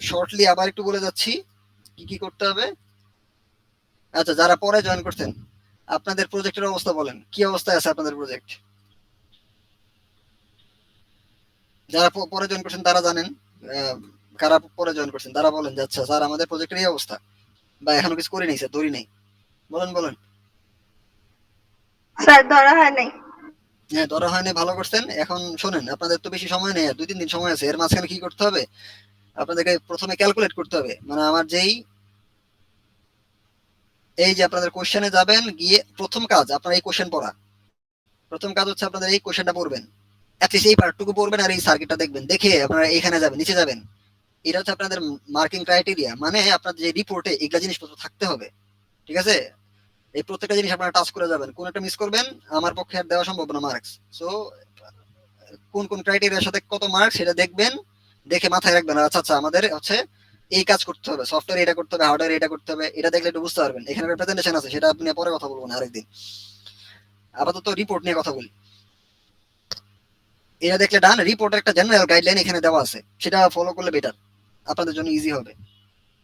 শর্টলি আবার একটু বলে যাচ্ছি কি কি করতে হবে। আচ্ছা, যারা পরে জয়েন করছেন, আপনাদের প্রজেক্টের অবস্থা বলেন, কি অবস্থায় আছে আপনাদের প্রজেক্ট? যারা পরে জয়েন করছেন তারা জানেন, কারা পরে জয়েন করছেন তারা বলেন যে আচ্ছা স্যার আমাদের প্রজেক্টের এই অবস্থা, বা এখনো কিছু করি নাই স্যার, ধরি নাই। বলেন বলেন। স্যার ধরা হয় নাই। হ্যাঁ, ধরা হয়নি, ভালো করছেন। এখন শোনেন, আপনাদের তো বেশি সময় নেই, 2-3 দিন সময় আছে। এর মাঝখানে কি করতে হবে, আপনাদেরকে প্রথমে ক্যালকুলেট করতে হবে, মানে আমার যেই এই যে আপনাদের কোশ্চেনে যাবেন, গিয়ে প্রথম কাজ আপনার এই কোশ্চেন পড়া। প্রথম কাজ হচ্ছে আপনাদের এই কোশ্চেনটা পড়বেন, অ্যাটলিস্ট এই পার্টটুকু পড়বেন আর এই সার্কিটটা দেখবেন, দেখে আপনারা এখানে যাবেন, নিচে যাবেন। এটা হচ্ছে আপনাদের মার্কিং ক্রাইটেরিয়া, মানে আপনার যে রিপোর্টে এগুলা জিনিসপত্র থাকতে হবে, ঠিক আছে? এই প্রত্যেকটা জিনিস আপনারা টাচ করে যাবেন, কোন একটা মিস করবেন আমার পক্ষে আর দেওয়া সম্ভব না মার্কস। সো কোন কোন ক্রাইটেরিয়ার সাথে কত মার্কস সেটা দেখবেন, দেখে মাথায় রাখবেন আচ্ছা আচ্ছা আমাদের হচ্ছে এই কাজ করতে হবে, সফটওয়্যার এটা করতে হবে, হার্ডওয়্যার এটা করতে হবে। এটা দেখলে একটু বুঝতে পারবেন। এখানে একটা প্রেজেন্টেশন আছে, সেটা আপনি পরে কথা বলবো না আরেকদিন, আপাতত রিপোর্ট নিয়ে কথা বলি। এটা দেখলে ডান। রিপোর্টের একটা জেনারেল গাইডলাইন এখানে দেওয়া আছে, সেটা ফলো করলে বেটার, আপনাদের জন্য ইজি হবে,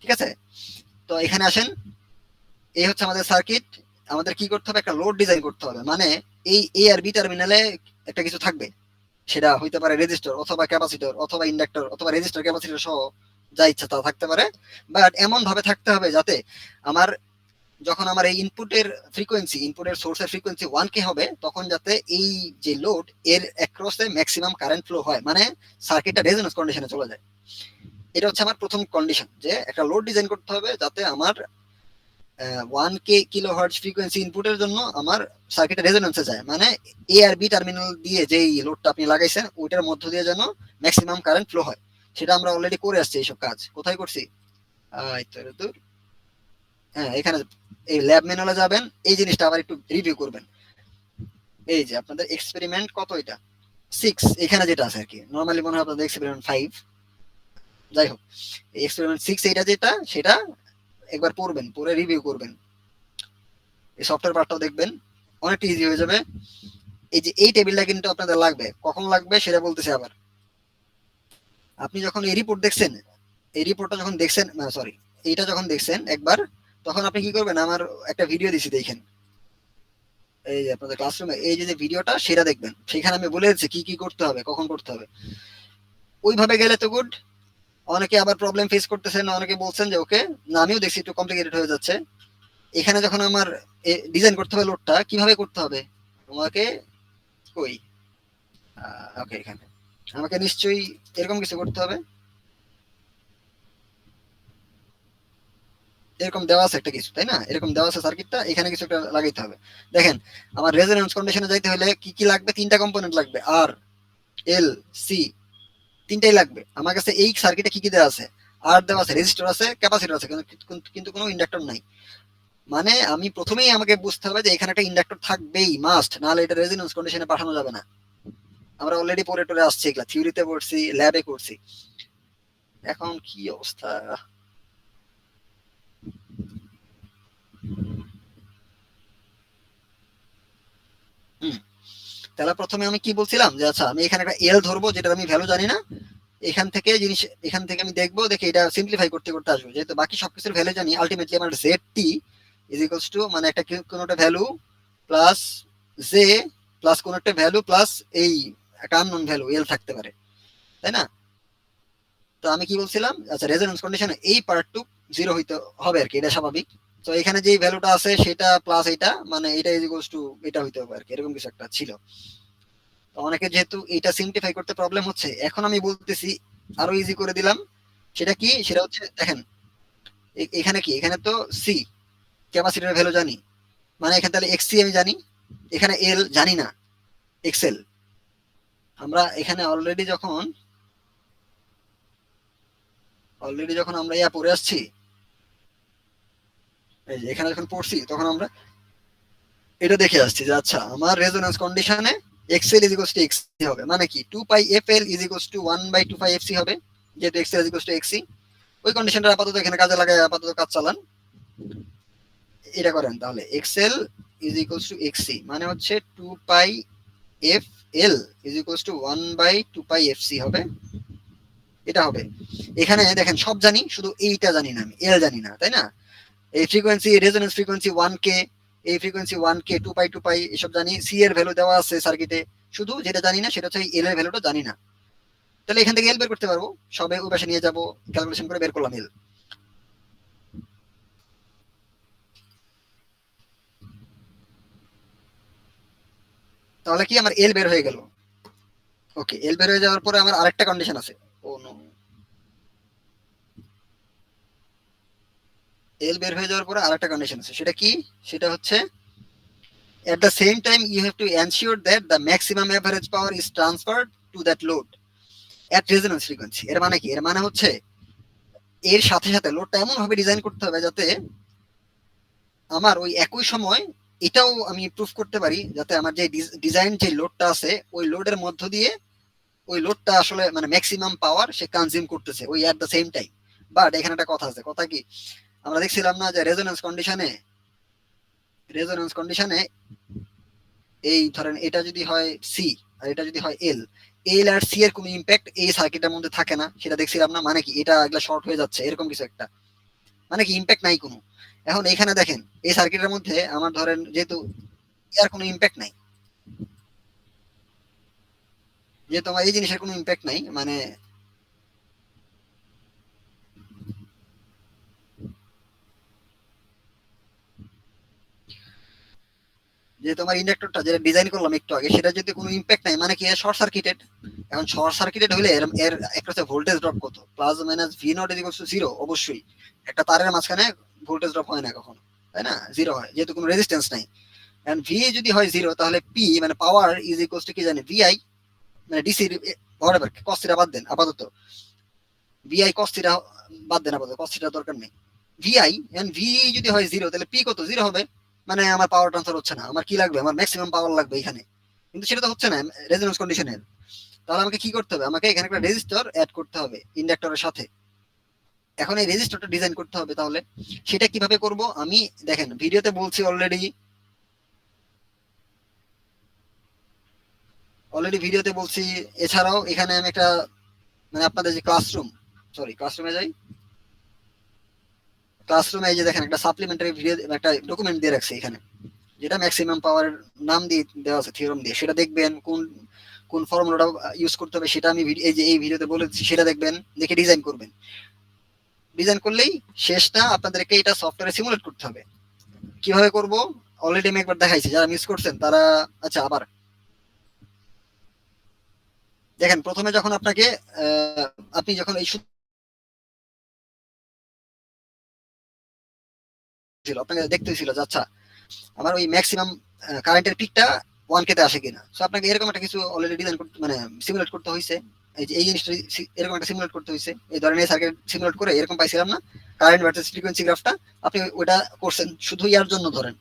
ঠিক আছে? তো এখানে আসেন, এই হচ্ছে আমাদের সার্কিট। আমাদের কি করতে হবে, একটা লোড ডিজাইন করতে হবে, মানে এই এ আর বি টার্মিনালে একটা কিছু থাকবে, সেটা হইতে পারে রেজিস্টর অথবা ক্যাপাসিটর অথবা ইন্ডাক্টর অথবা রেজিস্টর ক্যাপাসিটর সহ যা ইচ্ছা তা থাকতে পারে। বাট এমন ভাবে থাকতে হবে যাতে আমার যখন আমার এই ইনপুটের সোর্সের ফ্রিকোয়েন্সি 1K হবে, তখন যাতে এই যে লোড এর অ্যাক্রসে ম্যাক্সিমাম কারেন্ট ফ্লো হয়, মানে সার্কিটটা রেজোন্যান্স কন্ডিশনে চলে যায়। এটা হচ্ছে আমার প্রথম কন্ডিশন, যে একটা লোড ডিজাইন করতে হবে যাতে আমার 1K কিলোহার্টজ ফ্রিকোয়েন্সি ইনপুটের জন্য আমার সার্কিটে রেজোন্যান্সে যায়, মানে এ আর বি টার্মিনাল দিয়ে যেই লোডটা আপনি লাগাইছেন ওইটার মধ্য দিয়ে যেন ম্যাক্সিমাম কারেন্ট ফ্লো হয়। সেটা আমরা অলরেডি করে আসছি, এইসব কাজ কোথায় করছি, হ্যাঁ এখানে এই ল্যাব ম্যানুয়ালে যাবেন, এই জিনিসটা আবার একটু রিভিউ করবেন। এই যে আপনাদের এক্সপেরিমেন্ট কত, এটা 6 এখানে যেটা আছে আর কি, নরমালি মনে হয় আপনাদের এক্সপেরিমেন্ট 5, যাই হোক এই এক্সপেরিমেন্ট 6 এটা যেটা, সেটা একবার পড়বেন, পড়ে রিভিউ করবেন, এই সফটওয়্যার পার্টটাও দেখবেন, অনেকটা ইজি হয়ে যাবে। এই যে এই টেবিলটা কিন্তু আপনাদের লাগবে, কখন লাগবে সেটা বলতেছি আবার। আপনি যখন এই রিপোর্ট দেখছেন, এই রিপোর্টটা যখন দেখছেন, সরি এইটা যখন দেখছেন একবার, তখন আপনি কি করবেন, আমার একটা ভিডিও দিছি দেখেন, এই যে আপনাদের ক্লাসরুমে এই যে ভিডিওটা, সেটা দেখবেন, সেখানে আমি বলে দিচ্ছি কি কি করতে হবে, কখন করতে হবে। ওইভাবে গেলে তো গুড। অনেকে আবার প্রবলেম ফেস করতেছেন, অনেকে বলছেন যে ওকে না, আমিও দেখছি একটু কমপ্লিকেটেড হয়ে যাচ্ছে। এখানে যখন আমার ডিজাইন করতে হবে লোডটা, কিভাবে করতে হবে আমাকে, কই ওকে এখানে আমাকে নিশ্চয়ই এরকম কিছু করতে হবে, এরকম দেওয়া আছে একটা কিছু, তাই না? এরকম দেওয়া আছে সার্কিটটা, এখানে কিছু একটা লাগাইতে হবে। দেখেন আমার রেজোন্যান্স কন্ডিশনে যাইতে হলে কি কি লাগবে, তিনটা কম্পোনেন্ট লাগবে, আর এল সি, তিনটাই লাগবে আমার কাছে। এই সার্কিটে কি কি দেওয়া আছে, আর দেওয়া আছে, রেজিস্টর আছে, ক্যাপাসিটর আছে, কিন্তু কোনো ইন্ডাক্টর নাই। মানে আমি প্রথমেই আমাকে বুঝতে হবে যে এখানে একটা ইন্ডাক্টর থাকবেই, মাস্ট, নাহলে এটা রেজোন্যান্স কন্ডিশনে পাঠানো যাবে না। আমরা অলরেডি পড়ে টরে আসছি, এগুলা থিওরিতে পড়ছি, ল্যাবে করছি। এখন কি অবস্থা, তাহলে প্রথমে আমি কি বলছিলাম, যে আচ্ছা আমি এখানে একটা এল ধরবো, যেটা আমি ভ্যালু জানি না, এখান থেকে আমি দেখবো, দেখে এটা সিম্পলিফাই করতে করতে আসবো, যেহেতু বাকি সবকিছুর ভ্যালু জানি। আলটিমেটলি আমার Z T is equals to, মানে একটা কোনো একটা ভ্যালু প্লাস জে প্লাস কোনো একটা ভ্যালু প্লাস এই একটা আননোন ভ্যালু এল থাকতে পারে, তাই না? তো আমি কি বলছিলাম, আচ্ছা রেজোন্যান্স কন্ডিশনে এই পার্টটুক জিরো হইতে হবে আর কি, এটা স্বাভাবিক। তো এখানে যে ভ্যালুটা আছে সেটা প্লাস এটা, মানে এটা ইজ ইকুয়ালস টু এটা হইতে হবে আর কি, এরকম কিছু একটা ছিল। তো অনেকে যেহেতু এটা সিম্পলিফাই করতে প্রবলেম হচ্ছে, এখন আমি বলতেছি আরো ইজি করে দিলাম। সেটা কি, সেটা হচ্ছে দেখেন এখানে কি, এখানে তো সি ক্যাপাসিটরের ভ্যালু জানি, মানে এখানে তাহলে এক্সসি আমি জানি, এখানে এল জানি না, এক্সএল। আমরা এখানে অলরেডি যখন আমরা ইয়া পড়ে আসছি, এই যে এখানে যখন পড়ছি, তখন আমরা এটা দেখে আসছি যে আচ্ছা আমার রেজোন্যান্স কন্ডিশনে XL is equals to XC হবে, মানে কি 2 pi fL is equals to 1/2 pi fC হবে, যেহেতু XL is equals to XC. ওই কন্ডিশনটা আপাতত এখানে কাজে লাগায় আপাতত কাজ চালান, এটা করেন, তাহলে XL is equals to XC, মানে হচ্ছে 2 pi f L is equals to 1/2 pi fC হবে, এটা হবে। এখানে দেখেন সব জানি, শুধু এইটা জানি না, আমি এল জানি না, তাই না? এই ফ্রিকোয়েন্সি রেজোন্যান্স ফ্রিকোয়েন্সি 1K, এই ফ্রিকোয়েন্সি 1K 2 পাই এসব জানি, সি এর ভ্যালু দেওয়া আছে সার্কিটে, শুধু যেটা জানি না সেটা হচ্ছে এল এর ভ্যালুটা জানি না। তাহলে এখান থেকে এল বের করতে পারবো, সবে ওই পাশে নিয়ে যাবো, ক্যালকুলেশন করে বের করলাম এল। তাহলে কি আমার এল বের হয়ে গেল। ওকে, এল বের হয়ে যাওয়ার পরে আমার আরেকটা কন্ডিশন আছে, ও নো, এল বের হয়ে যাওয়ার পরে আরেকটা কন্ডিশন আছে, সেটা কি? সেটা হচ্ছে at the same time you have to ensure that the maximum average power is transferred to that load at resonance frequency। এর মানে কি? এর মানে হচ্ছে এর সাথে সাথে লোডটা এমন ভাবে ডিজাইন করতে হবে যাতে আমার ওই একই সময় এটাও আমি প্রুফ করতে পারি, যাতে আমার যে ডিজাইন যে লোডটা আছে ওই লোডের মধ্য দিয়ে ওই লোডটা আসলে মানে ম্যাক্সিমাম পাওয়ার সে কনজিউম করতেছে ওই at the same time. But এখানে একটা কথা আছে, কথা কি? আমরা দেখছিলাম না যে রেজোন্যান্স কন্ডিশনে এই ধরেন এটা যদি হয় সি আর এটা যদি হয় এল, এল আর সি এর কোনো ইম্প্যাক্ট এই সার্কিটের মধ্যে থাকে না, সেটা দেখছিলাম না। মানে কি? এটা এগুলা শর্ট হয়ে যাচ্ছে এরকম কিছু একটা, মানে কি ইম্প্যাক্ট নাই কোনো। এখন এখানে দেখেন এই সার্কিটের মধ্যে আমার ধরেন যেহেতু এর কোনো ইম্প্যাক্ট নাই, যেহেতু আমার এই জিনিসের কোনো ইম্প্যাক্ট নাই, মানে যেহেতু আমার ইন্ডাক্টরটা যেটা ডিজাইন করলাম একটু আগে সেটা যদি কোনো ইম্প্যাক্ট নাই, মানে কি শর্ট সার্কিটেড। এখন শর্ট সার্কিটেড হলে এর একটা হচ্ছে ভোল্টেজ ড্রপ কত, plus minus V naught is equals two zero. অবশ্যই একটা তারের মাঝখানে ভোল্টেজ ড্রপ হয় না কখনো, তাই না? জিরো হয় যেহেতু কোনো রেজিস্ট্যান্স নাই। এন্ড ভি যদি হয় জিরো তাহলে পি মানে পাওয়ার ইজ ইকুয়ালস টু কি জানি ভিআই মানে ডিসি হোয়াটএভার, কস থিটা বাদ দেন আপাতত, ভিআই কস থিটা বাদ দেন আপাতত, কস থিটা দরকার নেই। ভিআই এন্ড ভি যদি হয় জিরো তাহলে পি কত? জিরো হবে। মানে আমার পাওয়ার ট্রান্সফার হচ্ছে না, আমার কি লাগবে? আমার ম্যাক্সিমাম পাওয়ার লাগবে এখানে, কিন্তু সেটা তো হচ্ছে না রেজোন্যান্স কন্ডিশনের। তাহলে আমাকে কি করতে হবে? আমাকে এখানে একটা রেজিস্টর অ্যাড করতে হবে ইন্ডাক্টরের সাথে। এখন এই রেজিস্টরটা ডিজাইন করতে হবে, তাহলে সেটা কিভাবে করব? আমি দেখেন ভিডিওতে বলছি অলরেডি ভিডিওতে বলছি। এছাড়াও এখানে আমি একটা মানে আপনাদের যে ক্লাসরুমে যাই, ক্লাসরুমে এই যে দেখেন একটা সাপ্লিমেন্টারি ভিডিও একটা ডকুমেন্ট দিয়ে রাখছে এখানে, যেটা ম্যাক্সিমাম পাওয়ারের নাম দিয়ে দেওয়া আছে থিওরাম দিয়ে। সেটা দেখবেন কোন কোন ফর্মুলাটা ইউজ করতে হবে সেটা আমি এই যে এই ভিডিওতে বলেছি, সেটা দেখবেন, দেখে ডিজাইন করবেন। ডিজাইন করলেই শেষটা আপনাদেরকে এটা সফটওয়্যারে সিমুলেট করতে হবে। কিভাবে করব অলরেডি আমি একবার দেখাইছি, যারা মিস করছেন তারা। আচ্ছা, আবার দেখেন প্রথমে যখন আপনাকে আপনি যখন এই আপনাকে দেখতে ছিল যে আচ্ছা আমার ওই ম্যাক্সিমাম কারেন্টের পিকটা 1K তে আসে কিনা। সো আপনাকে এরকম একটা কিছু অলরেডি ডিজাইন করতে মানে সিমুলেট করতে হয়েছে। এই যে এই জিনিসটা এরকম একটা সিমুলেট করতে হয়েছে, এই ধরনের সার্কিট সিমুলেট করে এরকম পাইছিলাম না কারেন্ট ভার্সেস ফ্রিকোয়েন্সি গ্রাফটা। আপনি ওটা করছেন শুধু ইয়ার জন্য, ধরেন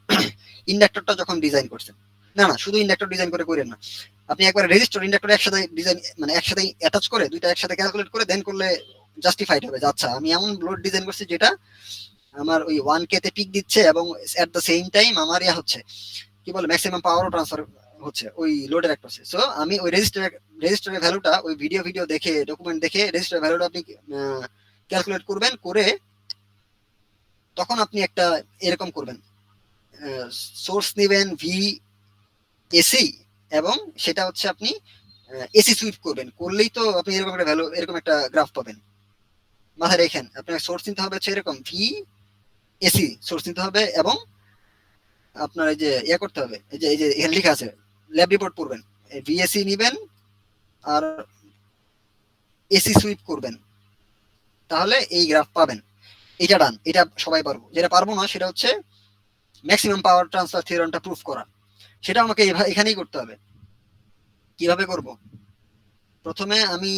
ইন্ডাক্টরটা যখন ডিজাইন করছেন, না শুধু ইন্ডাক্টর ডিজাইন করে করেন না, আপনি একবার রেজিস্টর ইন্ডাক্টর একসাথে ডিজাইন মানে একসাথে অ্যাটাচ করে দুইটা একসাথে ক্যালকুলেট করে দেন করলে জাস্টিফাইড হবে যে আচ্ছা আমি এমন লোড ডিজাইন করছি যেটা আমার ওই 1K তে পিক দিচ্ছে এবং এট দ্য সেম টাইম আমার ইয়া হচ্ছে কি বলে ম্যাক্সিমাম পাওয়ারও ট্রান্সফার হচ্ছে ওই লোডের একটা। সো আমি ওই রেজিস্টারের ভ্যালুটা ওই ভিডিও দেখে ডকুমেন্ট দেখে রেজিস্টারের ভ্যালুটা আপনি ক্যালকুলেট করবেন, করে তখন আপনি একটা এরকম করবেন, সোর্স নেবেন ভি এসি এবং সেটা হচ্ছে আপনি এসি সুইপ করবেন, করলেই তো আপনি এরকম একটা ভ্যালু এরকম একটা গ্রাফ পাবেন। মাথায় রেখেন আপনার সোর্স নিতে হবে হচ্ছে এরকম ভি এসি সোর্স নিতে হবে এবং আপনার এই যে ইয়ে করতে হবে, এই যে এখানে লেখা আছে ল্যাব রিপোর্ট পড়বেন, ভিএসি নিবেন আর এসি সুইপ করবেন, তাহলে এই গ্রাফ পাবেন। এটা ডান, এটা সবাই পারবো। যেটা পারবো না সেটা হচ্ছে ম্যাক্সিমাম পাওয়ার ট্রান্সফার থিওরামটা প্রুফ করা। সেটা আমাকে এখানেই করতে হবে। কিভাবে করব? প্রথমে আমি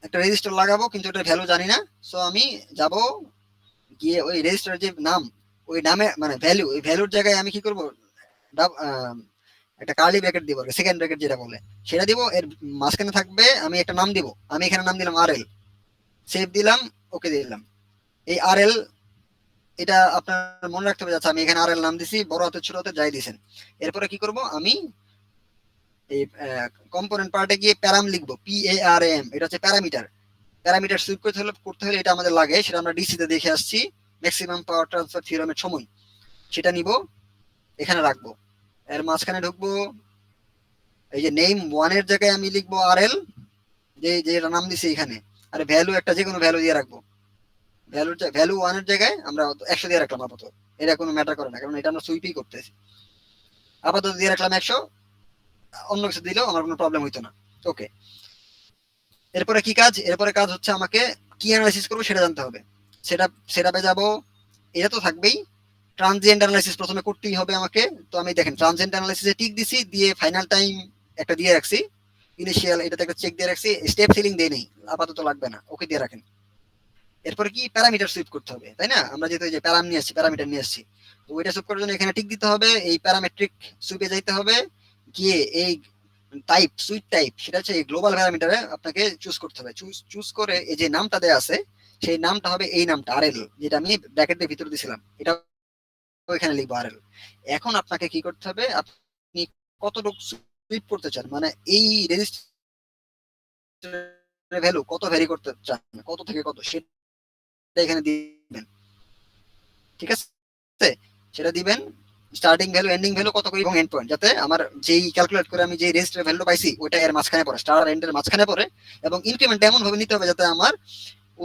একটা রেজিস্টার লাগাবো কিন্তু এটার ভ্যালু জানি না। সো আমি যাব গিয়ে ওই রেজিস্টারের যে নাম ওই নামে মানে ভ্যালু, ওই ভ্যালুর জায়গায় আমি কি করব একটা কার্লি ব্র্যাকেট দিব, সেকেন্ড ব্র্যাকেট যেটা বলে সেটা দিব। এর মাঝখানে থাকবে আমি একটা নাম দিব, আমি এখানে নাম দিলাম আরএল, সেভ দিলাম, ওকে দিলাম। এই আরএল এটা আপনার মনে রাখতে হবে, আচ্ছা আমি এখানে আরএল নাম দিছি, বড় হাতে ছোট হাতে যাই দিছেন। এরপরে কি করব আমি এই কম্পোনেন্ট পার্টে গিয়ে প্যারাম লিখবো, PARAM, এটা হচ্ছে প্যারামিটার সুইপ করতে হলে এটা আমাদের লাগে, সেটা আমরা ডিসি তে দেখে আসছি ম্যাক্সিমাম পাওয়ার ট্রান্সফার থিওরামের সময়। সেটা নিব এখানে রাখবো, এর মাঝখানে ঢুকবো, এই যে নেম 1 এর জায়গায় আমি লিখবো আরএল, যেটা নাম দিছি এখানে, আর ভ্যালু একটা যে কোনো ভ্যালু দিয়ে রাখবো। ভ্যালু 1 এর জায়গায় আমরা 100 দিয়ে রাখলাম আপাতত, এটা কোনো ম্যাটার করে না কারণ এটা আমরা সুইপই করতেছি। আপাতত দিয়ে রাখলাম 100, অন্য কিছু দিলেও আমার কোনো প্রবলেম হইতো না। ওকে, এরপরে কি কাজ? এরপরে কাজ হচ্ছে আমাকে কি অ্যানালাইসিস করবো সেটা জানতে হবে। সেটআপে যাব, এটা তো থাকবেই। ট্রানজিয়েন্ট অ্যানালাইসিস প্রথমে করতেই হবে আমাকে। তো আমি দেখেন ট্রানজিয়েন্ট অ্যানালাইসিসে টিক দিছি, দিয়ে ফাইনাল টাইম একটা দিয়ে রাখছি, ইনিশিয়াল এটাতে একটা চেক দিয়ে রাখছি, স্টেপ সিলিং দেই নেই, আপাতত লাগবে না, ওকে দিয়ে রাখেন। এরপরে কি প্যারামিটার সুইপ করতে হবে, তাই না? আমরা যেহেতু এই যে প্যারাম নিয়ে আসছি, প্যারামিটার নিয়ে আসছি, তো ওইটা সুইপ করার জন্য এখানে টিক দিতে হবে, এই প্যারামেট্রিক সুইপে যাইতে হবে, গিয়ে এই টাইপ সুইট টাইপ সেটা হচ্ছে এই গ্লোবাল প্যারামিটারে আপনাকে চুজ করতে হবে। চুজ করে এই যে নামটা দেয়া আছে সেই নামটা হবে এই নামটা আরএল, যেটা আমি ব্র্যাকেটের ভিতরে দিছিলাম, এটা এখানে লিখবো আরএল। এখন আপনাকে কি করতে হবে, আপনি কতটুকু সুইপ করতে চান, মানে এই রেজিস্টার ভ্যালু কত ভ্যারি করতে চান, কত থেকে কত, সেটা এখানে দিবেন। ঠিক আছে, সেটা দিবেন, স্টার্টিং ভ্যালু, এন্ডিং ভ্যালু কত করে, এবং এন্ড পয়েন্ট, যাতে আমার যেই ক্যালকুলেট করে আমি যে রেজিস্টার ভ্যালু পাইছি ওইটা এর মাঝখানে পড়ে, স্টার আর এন্ডের মাঝখানে পড়ে। এবং ইনক্রিমেন্ট এমন ভাবে নিতে হবে যাতে আমার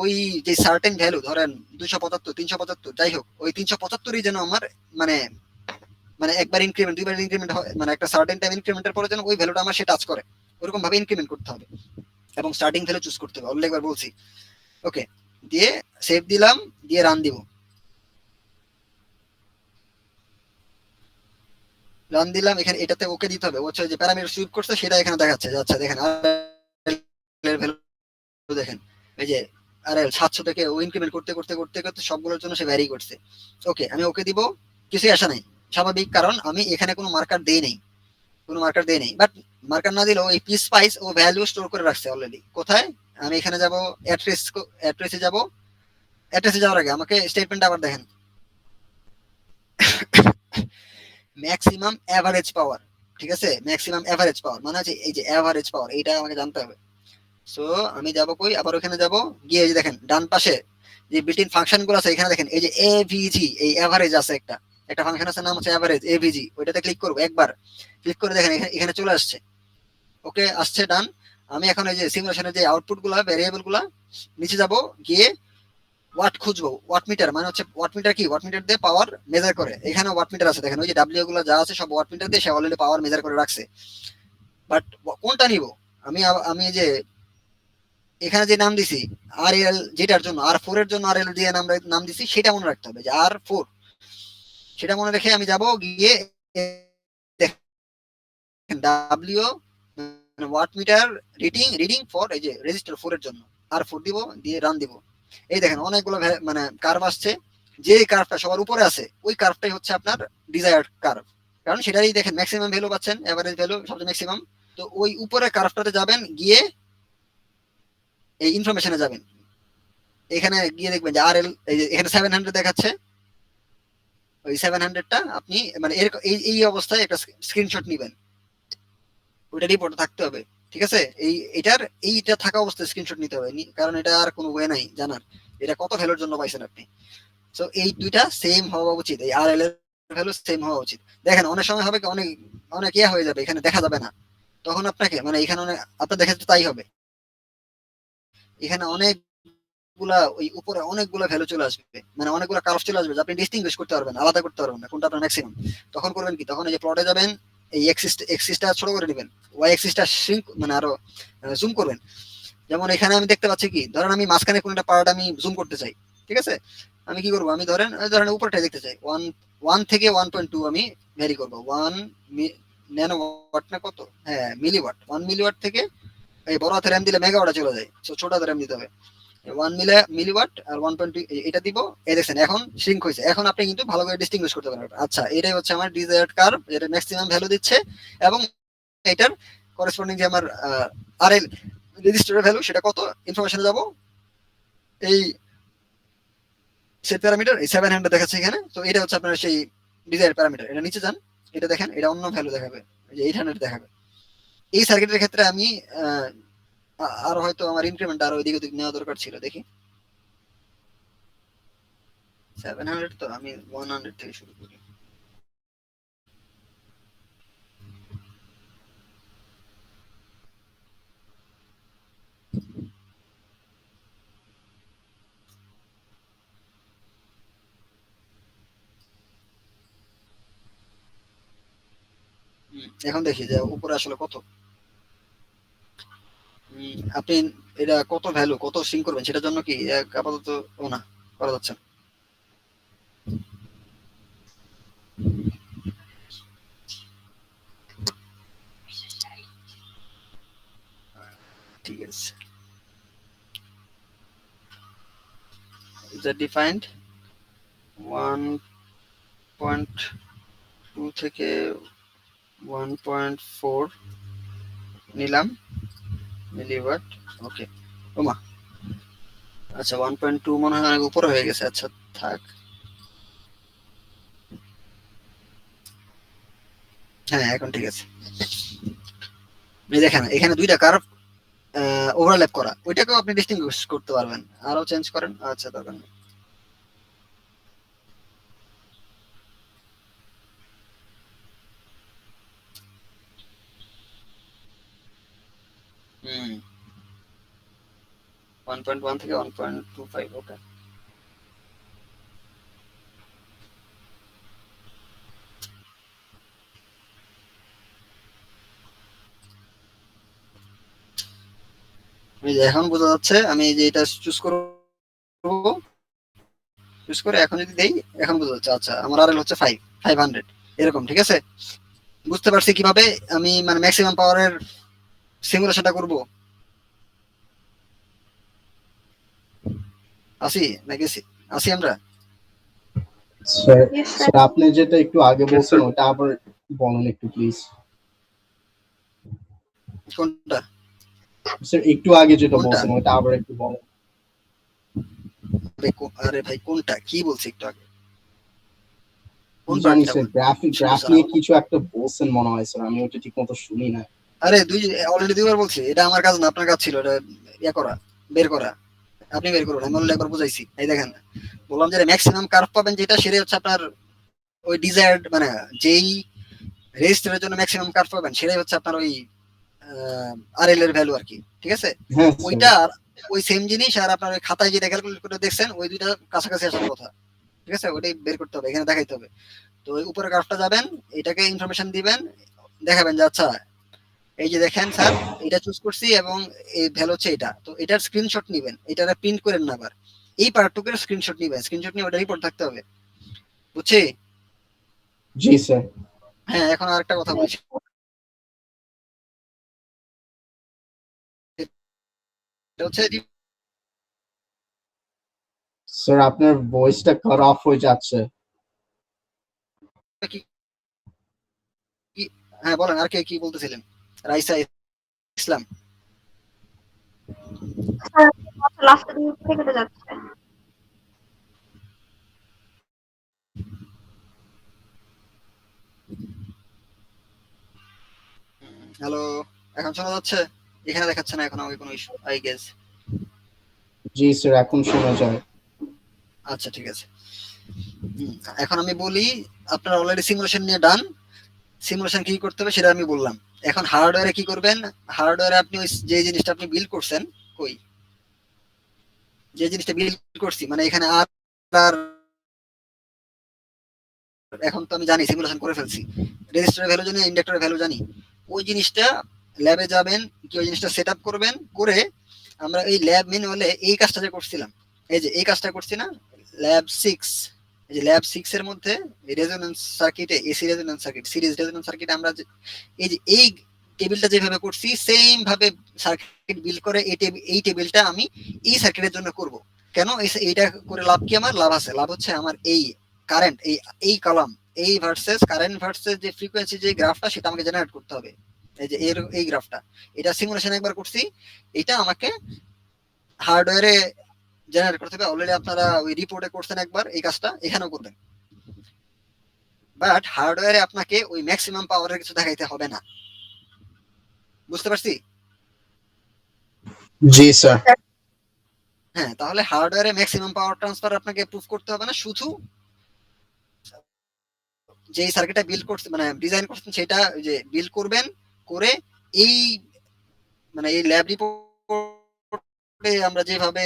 ওই যে সার্টেন ভ্যালু, ধরেন 275 375 যাই হোক, ওই 375ই যেন আমার মানে মানে একবার ইনক্রিমেন্ট, দুইবার ইনক্রিমেন্ট হয়, মানে একটা সার্টেন টাইম ইনক্রিমেন্টের পরে যেন ওই ভ্যালুটা আমার সে টাচ করে, ওরকম ভাবে ইনক্রিমেন্ট করতে হবে। এবং স্টার্টিং ভ্যালু চুজ করতে হবে, অলরেডি একবার বলছি। ওকে, দিয়ে সেভ দিলাম, দিয়ে রান দিব। রান দিলাম, এখানে এটাতে ওকে দিতে হবে, হচ্ছে যে প্যারামিটার সুইপ করছে সেটা এখানে দেখাচ্ছে যে আচ্ছা দেখেন আর ভ্যালু দেখেন, এই যে আরএল 700 থেকে ও ইনক্রিমেন্ট করতে করতে করতে করতে সবগুলোর জন্য সে ভ্যারি করছে। ওকে, আমি ওকে দিব, কিছুই আসা নাই, স্বাভাবিক, কারণ আমি এখানে কোনো মার্কার দেই নাই, কোনো মার্কার দেই নাই। বাট মার্কার না দিলেও এই পিস স্পাইস ও ভ্যালু স্টোর করে রাখছে অলরেডি। কোথায়? আমি এখানে যাব, অ্যাড্রেসে যাব। অ্যাড্রেসে যাওয়ার আগে আমাকে স্টেটমেন্ট আবার দেখেন, ম্যাক্সিমাম এভারেজ পাওয়ার। ঠিক আছে, ম্যাক্সিমাম এভারেজ পাওয়ার মানে হচ্ছে এই যে এভারেজ পাওয়ার, এইটা আমাকে জানতে হবে। সো আমি যাব কই, আবার ওখানে যাব, গিয়ে এই যে দেখেন ডান পাশে যে বিল্ট-ইন ফাংশন গুলো আছে, এখানে দেখেন এই যে এভিজি, এই এভারেজ আছে, একটা একটা ফাংশন আছে, নাম হচ্ছে এভারেজ এভিজি, ওইটাতে ক্লিক করব একবার। ক্লিক করে দেখেন এখানে চলে আসছে। ওকে, আসছে, ডান। আমি এখন এই যে সিমুলেশনের যে আউটপুট গুলা, ভেরিয়েবল গুলা, নিচে যাব, গিয়ে ওয়াট খুঁজবো। ওয়াট মিটার মানে হচ্ছে, ওয়াট মিটার কি, ওয়াট মিটার দিয়ে পাওয়ার মেজার করে। এখানে ওয়াট মিটার আছে, দেখেন ওই যে ডাব্লিউ গুলো যা আছে সব ওয়াট মিটার দিয়ে সে অলরেডি পাওয়ার মেজার করে রাখছে। বাট কোনটা নিব আমি, আমি এই যে এখানে যে নাম দিছি আর এল, যেটার জন্য আর 4 এর জন্য আর এল দিয়ে নাম দিছি, সেটা মনে রাখতে হবে যে আর 4, সেটা মনে রেখে আমি যাব, গিয়ে ডাব্লিউ মানে ওয়াট মিটার রিডিং ফর এই যে রেজিস্টার 4 এর জন্য আর 4 দিব, দিয়ে রান দিব। এই দেখেন অনেকগুলো মানে কার্ভ আসছে, যে কার্ভটা সবার উপরে আছে ওই কার্ভটাই হচ্ছে আপনার ডিজায়ার্ড কার্ভ, কারণ সেটারই দেখেন ম্যাক্সিমাম ভ্যালু পাচ্ছেন, এভারেজ ভ্যালু সবচেয়ে ম্যাক্সিমাম। তো ওই উপরে কার্ভটাতে যাবেন, গিয়ে এই ইনফরমেশনে যাবেন, এখানে গিয়ে দেখবেন যে আর এল, এই যে এখানে 700 দেখাচ্ছে, ওই 700টা আপনি মানে এই অবস্থায় একটা স্ক্রিনশট নিবেন, ওইটা রিপোর্টে থাকতে হবে। ঠিক আছে, এইটা থাকা অবস্থায় স্ক্রিনশট নিতে হবে, কারণ এটা আর কোনো ওয়ে নাই জানার এটা কত ভ্যালুর জন্য পাইছেন আপনি। সো এই দুইটা সেম হওয়া উচিত, এই আর এল এর ভ্যালু সেম হওয়া উচিত। দেখেন অনেক সময় হবে কি, অনেক অনেক ইয়ে হয়ে যাবে, এখানে দেখা যাবে না, তখন আপনাকে মানে এখানে অনেক আপনার দেখা যাচ্ছে তাই হবে, এখানে অনেকগুলা ওই উপরে অনেকগুলা ভ্যালু চলে আসবে, মানে অনেকগুলা কার্ভ চলে আসবে, আপনি ডিস্টিংগুইশ করতে পারবেন, আলাদা করতে পারবেন না কোনটা আপনার ম্যাক্সিমাম। তখন করবেন কি, তখন এই যে প্লটে যাবেন, এই এক্সিসটা ছোট করে দিবেন, ওয়াই এক্সিসটা শ্রিঙ্ক মানে আরো জুম করবেন। যেমন এখানে আমি দেখতে পাচ্ছি কি, ধরেন আমি মাঝখানে কোন একটা পার্ট আমি জুম করতে চাই। ঠিক আছে, আমি কি করবো, আমি ধরেন ধরেন উপরটা দেখতে চাই, 1 থেকে 1.2 আমি ভ্যারি করবো, 1 ন্যানো ওয়াট না কত, হ্যাঁ মিলিওয়াট, 1 মিলিওয়াট থেকে এই বড় হাতের র্যাম দিলে মেগাওয়াটে চলে যায়, তো ছোট হাতের র্যাম দিতে হবে। 1 মিলিওয়াট আর 1.2 এটা দিব। এই দেখছেন এখন শ্রিঙ্ক হয়েছে, এখন আপনি কিন্তু ভালো করে ডিস্টিংগুইশ করতে পারবেন, আচ্ছা এটাই হচ্ছে আমার ডিজায়ার্ড কার্ভ, যেটা ম্যাক্সিমাম ভ্যালু দিচ্ছে, এবং এটার করেসপন্ডিং যে আমার আর এল রেজিস্টারের ভ্যালু সেটা কত, ইনফরমেশনে যাব, এই সেট প্যারামিটার এই 700 দেখাচ্ছে এখানে, তো এটা হচ্ছে আপনার সেই ডিজায়ার্ড প্যারামিটার। এটা নিচে যান, এটা দেখেন এটা অন্য ভ্যালু দেখাবে, এই যে 800 দেখাবে। এই সার্কিটের ক্ষেত্রে আমি আর হয়তো আমার ইনক্রিমেন্ট আরো ওইদিক ওদিক নেওয়া দরকার ছিল, দেখি 700, তো আমি 100 থেকে শুরু করি। এখন দেখি যে উপরে আসলে কত। আপনি এটা কত ভ্যালু কত সিং করবেন সেটার জন্য কি আপাতত ও না করা যাচ্ছে না। ঠিক আছে, that defined 1.2 থেকে 1.4 নিলাম মিলিওয়াট। ওকে, ওমা, আচ্ছা 1.2 মনে হয় অনেক উপরে হয়ে গেছে। আচ্ছা থাক, হ্যাঁ এখন ঠিক আছে। এই দেখেন এখানে দুইটা কার্ভ ওভারল্যাপ করা, ওইটাকেও আপনি ডিস্টিংগুইশ করতে পারবেন। আরো চেঞ্জ করেন, আচ্ছা দরকার নেই। হুম, 1.1 থেকে 1.25। ওকে, এই যে এখন বোঝা যাচ্ছে। আমি এই যে এটা চুজ করব, চুজ করে এখন যদি দেই, এখন বোঝা যাচ্ছে। আচ্ছা আমার আরএল হচ্ছে 500 এরকম, ঠিক আছে। বুঝতে পারছি কিভাবে আমি মানে ম্যাক্সিমাম পাওয়ারের সিমুলেশনটা করব। আসি নাকি আসি আমরা? Sir, Yes, sir. স্যার আপনি যেটা একটু আগে Yes, বলছেন sir. ওটা আবার বলেন একটু প্লিজ। কোনটা স্যার একটু আগে যেটা কোনটা? বলছেন ওটা আবার একটু বলেন। আরে ভাই কোনটা কি বলছি একটু আগে? কোন জানি পার্টটা স্যার, বল? গ্রাফ শুনছেন নিয়ে আমার? কিছু একটা বলছেন মনে হয় স্যার, আমি ওটা ঠিক মতো শুনি না। আরে অলরেডি দুইবার বলছি। এটা আমার কাজ না, আপনার কাজ ছিল এটা ইয়া করা, বের করা। আপনি বের করুন, আমি অলরেডি একবার বুঝাইছি। এই দেখেন, বললাম যে ম্যাক্সিমাম কার্ভ পাবেন যেটা, সেটাই হচ্ছে আপনার ওই ডিজায়ার্ড, মানে যেই রেজিস্টারের জন্য ম্যাক্সিমাম কার্ভ পাবেন সেটাই হচ্ছে আপনার ওই আরএল এর ভ্যালু আর কি, ঠিক আছে। হ্যাঁ স্যার। ওইটা ওই সেম জিনিস, আর আপনার ওই খাতায় যেটা ক্যালকুলেট করে দেখছেন ওই দুইটা কাছাকাছি আসার কথা, ঠিক আছে। ওইটাই বের করতে হবে, এখানে দেখাইতে হবে। তো ওই উপরে গ্রাফটা যাবেন, এটাকে ইনফরমেশন দিবেন, দেখাবেন যে আচ্ছা এই যে দেখেন স্যার এটা চুজ করছি এবং এই ভ্যালু হচ্ছে এটা। তো এটার স্ক্রিনশট নিবেন, এটা প্রিন্ট করেন না আবার, এই পার্টটুকুর স্ক্রিনশট নিবেন। স্ক্রিনশট নিয়ে ওটা রিপোর্ট থাকতে হবে, বুঝছি? জি স্যার। হ্যাঁ, এখন আরেকটা কথা বলছি, এটা হচ্ছে স্যার আপনার ভয়েসটা কাট অফ হয়ে যাচ্ছে। কি- হ্যাঁ বলেন, আর কে কি বলতেছিলেন? রাইসা ইসলাম। স্যার লাস্টের দিকে কেটে যাচ্ছে। হ্যালো, এখন শোনা যাচ্ছে? এখানে দেখাচ্ছে না এখন আমাকে কোনো issue, I guess. G sir, এখন শোনা যায়। আচ্ছা ঠিক আছে। এখন আমি বলি, আপনার অলরেডি সিমুলেশন নিয়ে ডান। সিমুলেশন কি করতে হবে সেটা আমি বললাম। এখন হার্ডওয়্যারে কি করবেন? হার্ডওয়্যারে আপনি ওই যে জিনিসটা আপনি বিল্ড করছেন, কই যে জিনিসটা বিল্ড করছি, মানে এখানে আর আর এখন তো আমি জানি সিমুলেশন করে ফেলছি, রেজিস্টারের ভ্যালু জানি, ইন্ডাক্টরের ভ্যালু জানি। ওই জিনিসটা ল্যাবে যাবেন, কি ওই জিনিসটা সেট আপ করবেন, করে আমরা এই ল্যাব ম্যানুয়ালে এই কাজটা যে করছিলাম, এই যে এই কাজটা করছি না, ল্যাব 6, এই যে ল্যাব 6 এর মধ্যে রেজোন্যান্স সার্কিটে, AC resonance circuit, series resonance সার্কিটে আমরা এই যে এই টেবিলটা যেভাবে করছি সেম ভাবে সার্কিট বিল্ড করে এই টেবিলটা আমি এই সার্কিটের জন্য করব। কেন এইটা করে লাভ কি? আমার লাভ আছে, লাভ হচ্ছে আমার এই কারেন্ট, এই কলাম, এই ভার্সেস কারেন্ট ভার্সেস যে ফ্রিকোয়েন্সি যে গ্রাফটা, সেটা আমাকে জেনারেট করতে হবে। এই যে এই গ্রাফটা, এটা সিমুলেশন একবার করছি, এটা আমাকে হার্ডওয়্যারে জেনারেট করতে হবে। অলরেডি আপনারা ওই রিপোর্টে করছেন একবার এই কাজটা, এখানেও করবেন। বাট হার্ডওয়্যারে আপনাকে ওই ম্যাক্সিমাম পাওয়ারের কিছু দেখাইতে হবে না, বুঝতে পারছি? জি স্যার। হ্যাঁ, তাহলে হার্ডওয়্যারে ম্যাক্সিমাম পাওয়ার ট্রান্সফার আপনাকে প্রুফ করতে হবে না, শুধু যে সার্কিটটা বিল্ড করতে মানে ডিজাইন করছেন সেটা যে বিল্ড করবেন, করে এই মানে এই ল্যাব রিপোর্টে আমরা যেভাবে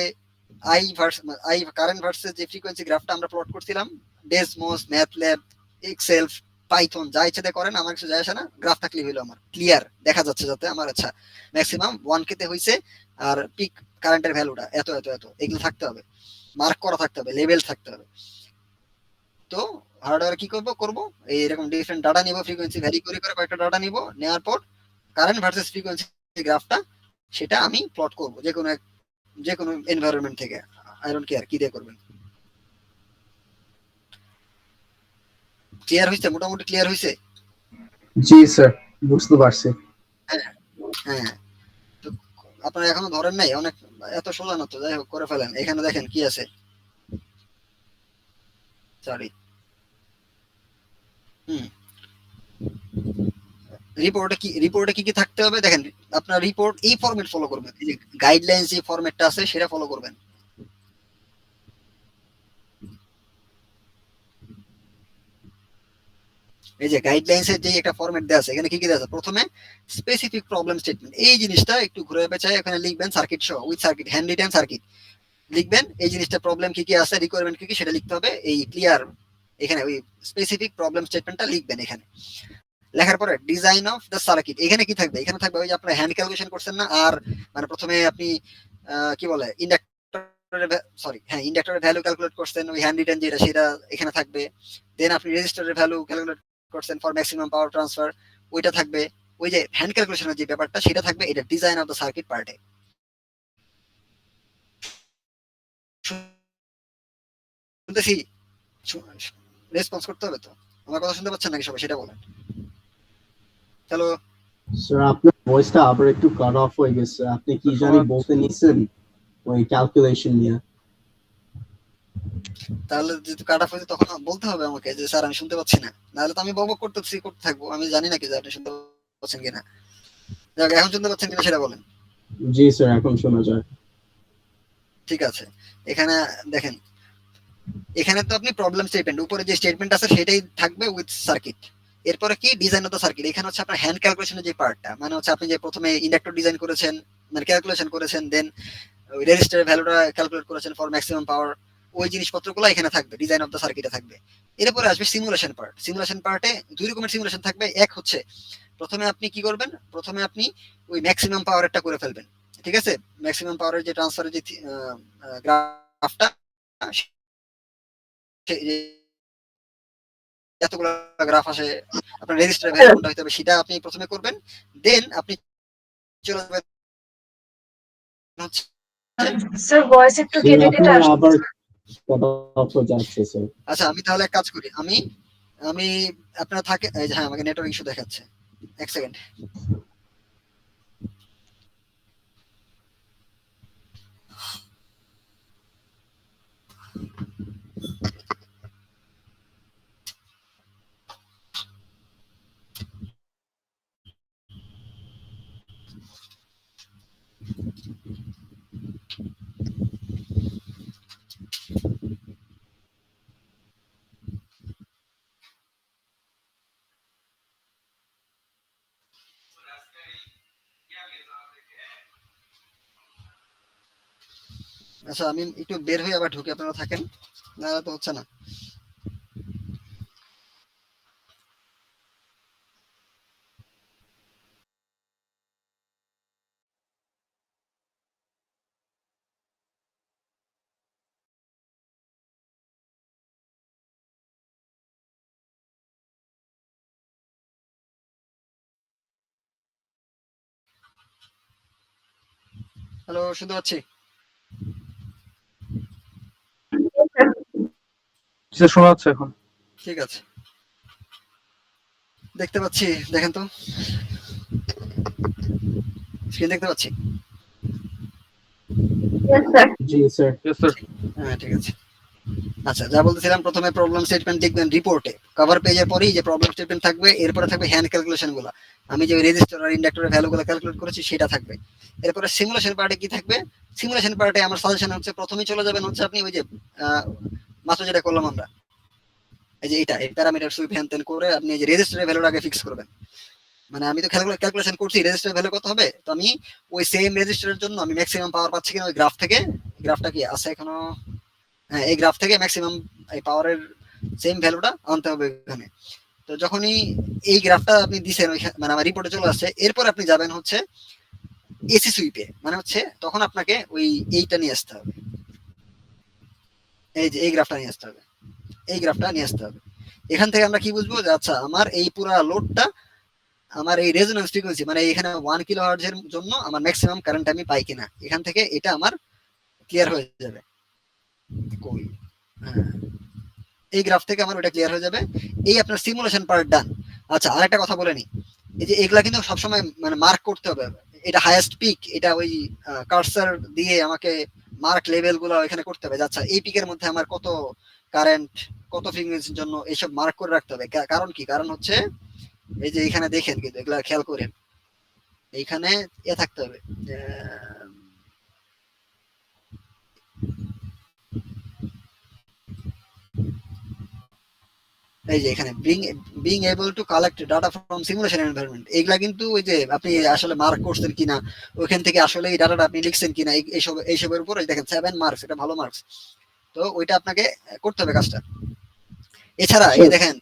আই কারেন্ট ভার্সেস যে ফ্রিকোয়েন্সি গ্রাফটা আমরা প্লট করছিলাম, ডেসমোস, ম্যাথল্যাব, এক্সেল, পাইথন, যা ইচ্ছে করেন, আমার কিছু যায় আসে না, গ্রাফ থাকলে হইলো আমার ক্লিয়ার দেখা যাচ্ছে, যাতে আমার আচ্ছা ম্যাক্সিমাম 1K তে হইছে, আর পিক কারেন্টের ভ্যালুটা এত এত এত, এগুলো থাকতে হবে, মার্ক করা থাকতে হবে, লেভেল থাকতে হবে। তো হার্ডওয়্যার কি করব এইরকম ডিফারেন্ট ডাটা নিব, ফ্রিকোয়েন্সি ভ্যারি করে করে কয়েকটা ডাটা নিব, নেওয়ার পর কারেন্ট ভার্সেস ফ্রিকোয়েন্সি গ্রাফটা সেটা আমি প্লট করব যে কোনো এনভায়রনমেন্ট থেকে। আই ডোন্ট কেয়ার কি দিয়ে করবেন। ক্লিয়ার হইছে? মোটামুটি ক্লিয়ার হইছে? জি স্যার, বুঝতে পারছি। হ্যাঁ হ্যাঁ। তো আপনারা এখনো ধরেন নাই, অনেক এত সোজা না তো, যাই হোক করে ফেলেন। এখানে দেখেন কি আছে, সরি হুম রিপোর্টে কি কি থাকতে হবে দেখেন। আপনার রিপোর্ট এই ফরম্যাট ফলো করবেন, এই যে গাইডলাইন্স যে ফরম্যাটটা আছে সেটা ফলো করবেন। এই যে গাইডলাইন্সের যে একটা ফরম্যাট দেওয়া আছে, এখানে কি কি দেওয়া আছে, প্রথমে স্পেসিফিক প্রবলেম স্টেটমেন্ট, এই জিনিসটা একটু ঘুরে পেঁচায় এখানে লিখবেন, সার্কিট সহ with circuit, hand written circuit লিখবেন। এই জিনিসটা প্রবলেম কি কি আছে, রিকোয়ারমেন্ট কি কি সেটা লিখতে হবে, এই ক্লিয়ার এখানে ওই স্পেসিফিক প্রবলেম স্টেটমেন্টটা লিখবেন। এখানে লেখার পরে ডিজাইন অফ দ্য সার্কিট, এখানে কি থাকবে, এখানে থাকবে ওই যে আপনার হ্যান্ড ক্যালকুলেশন করছেন না, আর মানে প্রথমে আপনি কি বলে ইন্ডাক্টরের ভ্যালু ক্যালকুলেট করছেন, ওই হ্যান্ড রিটেন যেটা সেটা এখানে থাকবে। দেন আপনি রেজিস্টারের ভ্যালু ক্যালকুলেট করছেন ফর ম্যাক্সিমাম পাওয়ার ট্রান্সফার, ওইটা থাকবে। ওই যে হ্যান্ড ক্যালকুলেশনের যে ব্যাপারটা সেটা থাকবে এটা ডিজাইন অফ দ্য সার্কিট পার্টে। শুনতেছি, রেসপন্স করতে হবে তো, আমার কথা শুনতে পাচ্ছেন নাকি সবাই সেটা বলেন। হ্যালো স্যার আপনার ভয়েসটা আবার একটু কাট অফ হয়ে গেছে, আপনি কি জানি বলতে নিছেন ওই ক্যালকুলেশন নিয়ে? তাহলে যদি কাট অফ হয়েছে তখন বলতে হবে আমাকে যে স্যার আমি শুনতে পাচ্ছি না, নাহলে তো আমি বকবক করতে থাকবো, আমি জানি নাকি যে আপনি শুনতে পাচ্ছেন কিনা। যাক, এখন শুনতে পাচ্ছেন কিনা সেটা বলেন। জি স্যার, এখন শোনা যায়। ঠিক আছে, এখানে দেখেন, এখানে তো আপনি প্রবলেম স্টেটমেন্ট, উপরে যে স্টেটমেন্ট আছে সেটাই থাকবে উইথ সার্কিট। এরপরে কি ডিজাইন অফ দ্য সার্কিট, এখানে হচ্ছে আপনার হ্যান্ড ক্যালকুলেশনের যে পার্টটা, মানে হচ্ছে আপনি যে প্রথমে ইন্ডাক্টর ডিজাইন করেছেন, মানে ক্যালকুলেশন করেছেন, দেন ওই রেজিস্টারের ভ্যালুটা ক্যালকুলেট করেছেন ফর ম্যাক্সিমাম পাওয়ার, ওই জিনিসপত্রগুলো এখানে থাকবে, ডিজাইন অফ দ্য সার্কিটে থাকবে। এরপরে আসবে সিমুলেশন পার্ট। সিমুলেশন পার্টে দুই রকমের সিমুলেশন থাকবে। এক হচ্ছে প্রথমে আপনি কি করবেন, প্রথমে আপনি ওই ম্যাক্সিমাম পাওয়ারটা করে ফেলবেন, ঠিক আছে, ম্যাক্সিমাম পাওয়ারের যে ট্রান্সফারের যে গ্রাফটা, এতগুলো গ্রাফ আসে, আপনার রেজিস্টার ভ্যালু কোনটা হইতে হবে সেটা আপনি প্রথমে করবেন। দেন আপনি চলে যাবেন হচ্ছে, স্যার ভয়েস একটু কেটে কেটে আপনার আসছে। আবার কাট অফ হয়ে যাচ্ছে স্যার। আচ্ছা আমি তাহলে এক কাজ করি, আমি আমি আপনার থাকে এই যে, হ্যাঁ আমাকে নেটওয়ার্ক ইস্যু দেখাচ্ছে, এক সেকেন্ড। আচ্ছা আমি একটু বের হয়ে আবার ঢুকে, আপনারা থাকেন, না তো হচ্ছে না। হ্যালো, শুনতে পাচ্ছি? স্যার শোনা যাচ্ছে এখন? ঠিক আছে, দেখতে পাচ্ছি, দেখেন তো স্ক্রিন দেখতে পাচ্ছি। Yes, sir. জি স্যার। Yes sir. হ্যাঁ ঠিক আছে। আচ্ছা যা বলতেছিলাম, প্রথমে প্রবলেম স্টেটমেন্ট দেখবেন রিপোর্টে, কভার পেজের পরেই যে প্রবলেম স্টেটমেন্ট থাকবে, এরপরে থাকবে হ্যান্ড ক্যালকুলেশন গুলো, আমি যে রেজিস্টার আর ইন্ডাক্টরের ভ্যালু গুলো ক্যালকুলেট করেছি সেটা থাকবে। এরপরে সিমুলেশন পার্টে কি থাকবে, সিমুলেশন পার্টে আমার সাজেশন হচ্ছে প্রথমেই চলে যাবেন হচ্ছে আপনি ওই যে মাত্র যেটা করলাম আমরা, এই যে এটা এই প্যারামিটার সুইপ হ্যান ত্যান করে আপনি এই যে রেজিস্টারের ভ্যালুটা আগে ফিক্স করবেন। মানে আমি তো ক্যালকুলেশন করছি রেজিস্টার ভ্যালু কত হবে, তো আমি ওই সেম রেজিস্টারের জন্য আমি ম্যাক্সিমাম পাওয়ার পাচ্ছি কিনা ওই গ্রাফ থেকে, গ্রাফটা কি আছে এখনো, হ্যাঁ এই গ্রাফ থেকে ম্যাক্সিমাম এই পাওয়ারের সেম ভ্যালুটা আনতে হবে এখানে। তো যখনই এই গ্রাফটা আপনি দিছেন মানে আমার রিপোর্টে চলে আসছে, এরপর আপনি যাবেন হচ্ছে এসি সুইপে, মানে হচ্ছে তখন আপনাকে ওই এইটা নিয়ে আসতে হবে, এই যে এই গ্রাফটা নিয়ে আসতে হবে, এই গ্রাফটা নিয়ে আসতে হবে। এখান থেকে আমরা কি বুঝবো যে আচ্ছা আমার এই পুরা লোডটা আমার এই রেজোন্যান্স ফ্রিকোয়েন্সি মানে এখানে 1 কিলোহার্টজ এর জন্য আমার ম্যাক্সিমাম কারেন্ট আমি পাই কিনা, এখান থেকে এটা আমার ক্লিয়ার হয়ে যাবে। কই হ্যাঁ, এই গ্রাফ থেকে আমার ওটা ক্লিয়ার হয়ে যাবে। এই আপনার সিমুলেশন পার্ট ডান। আচ্ছা আরেকটা কথা বলে নি, এই যে এগুলা কিন্তু সবসময় মানে মার্ক করতে হবে, এটা হাইয়েস্ট পিক, এটা ওই কার্সার দিয়ে আমাকে মার্ক লেভেল গুলো এখানে করতে হবে। আচ্ছা এই পিকের মধ্যে আমার কত কারেন্ট, কত ফ্রিকোয়েন্সির জন্য এইসব মার্ক করে রাখতে হবে। কারণ কি, কারণ হচ্ছে এই যে এখানে দেখেন, কিন্তু এগুলা খেয়াল করেন, এইখানে থাকতে হবে এই যে এখানে being able to collect data from simulation environment, এগুলা কিন্তু ওই যে আপনি আসলে মার্ক করছেন কিনা, ওইখান থেকে আসলে এই ডাটাটা আপনি লিখছেন কিনা, এইসবের উপর দেখেন 7 মার্কস, এটা ভালো মার্কস। তো ওইটা আপনাকে করতে হবে কাজটা। এছাড়া এই দেখেন,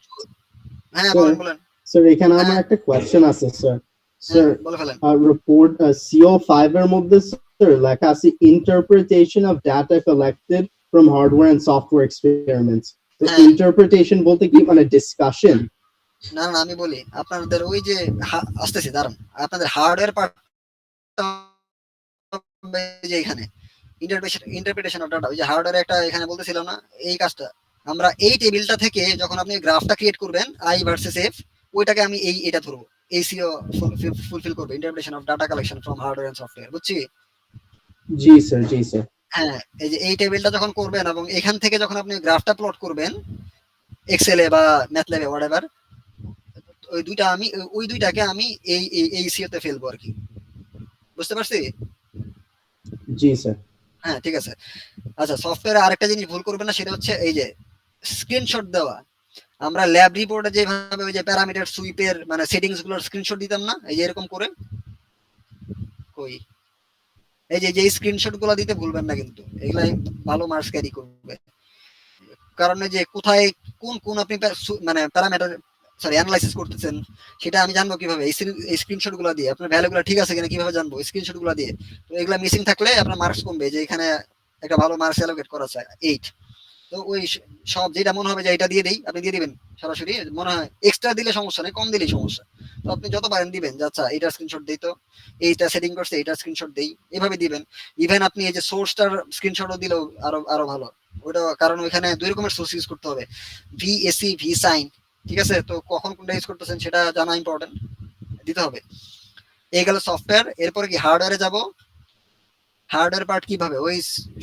হ্যাঁ বলেন বলেন। স্যার এখানে আমার একটা কোয়েশ্চেন আছে স্যার। স্যার বলে ফেলেন। রিপোর্ট CO5 এর মধ্যে স্যার লেখা আছে interpretation of data collected from hardware and software experiments. তো ইন্টারপ্রিটেশন বলতে কি মানে ডিসকাশন? না না আমি বলি আপনাদের ওই যে আসতেছি দাঁড়ান, আপনাদের হার্ডওয়্যার পার্ট যে এখানে ইন্টারপ্রিটেশন অফ ডাটা, ওই যে হার্ডওয়্যার একটা এখানে বলতেছিলাম না, এই কাজটা আমরা এই টেবিলটা থেকে যখন আপনি গ্রাফটা ক্রিয়েট করবেন আই ভার্সেস এফ, ওইটাকে আমি এটা ধরবো, এসিও ফুলফিল করবে, interpretation of data collection from hardware and software, বুঝছি? জি স্যার, জি স্যার। হ্যাঁ এই যে এই টেবিলটা যখন করবেন এবং এখান থেকে যখন আপনি গ্রাফটা প্লট করবেন এক্সেলে বা ম্যাথল্যাবে হোয়াটএভার, ওই দুইটাকে আমি এই সিওতে ফেলবো আর কি, বুঝতে পারছি? জি স্যার। হ্যাঁ ঠিক আছে। আচ্ছা সফটওয়্যারে আরেকটা জিনিস ভুল করবেন না, সেটা হচ্ছে এই যে স্ক্রিনশট দেওয়া। আমরা ল্যাব রিপোর্টে যেভাবে ওই যে প্যারামিটার সুইপের মানে সেটিংস গুলোর স্ক্রিনশট দিতাম না, এই যে এরকম করে, কই এই যে স্ক্রিনশট গুলো দিতে ভুলবেন না, কিন্তু এগুলাই ভালো মার্কস ক্যারি করবে। কারণ এই যে কোথায় কোন কোন আপনি মানে প্যারামিটার অ্যানালাইসিস করতেছেন, সেটা আমি জানবো কিভাবে? এই স্ক্রিনশট গুলো দিয়ে আপনার ভ্যালু গুলো ঠিক আছে কিনা কিভাবে জানবো? স্ক্রিনশট গুলো দিয়ে। তো এগুলা মিসিং থাকলে আপনার মার্কস কমবে। যে এখানে একটা ভালো মার্কস অ্যালোকেট করা আছে 8, তো ওই সব যেটা মনে হবে যে এটা দিয়ে দেই, আপনি দিয়ে দিবেন সরাসরি। মনে হয় এক্সট্রা দিলে সমস্যা নেই, কম দিলেই সমস্যা। তো আপনি যত পারেন দিবেন যে আচ্ছা এইটার স্ক্রিনশট দেই, তো এইটা সেটিং করছে এইটার স্ক্রিনশট দেই, এভাবে দিবেন। ইভেন আপনি এই যে সোর্সটার স্ক্রিনশটও দিলেও আরো ভালো ওটা, কারণ ওইখানে দুই রকমের সোর্স ইউজ করতে হবে, ভিএসি ভি সাইন, ঠিক আছে? তো কখন কোনটা ইউজ করতেছেন সেটা জানা ইম্পর্টেন্ট, দিতে হবে। এই গেল সফটওয়্যার। এরপরে কি হার্ডওয়্যারে যাব। হার্ডওয়্যার পার্ট কিভাবে, ওই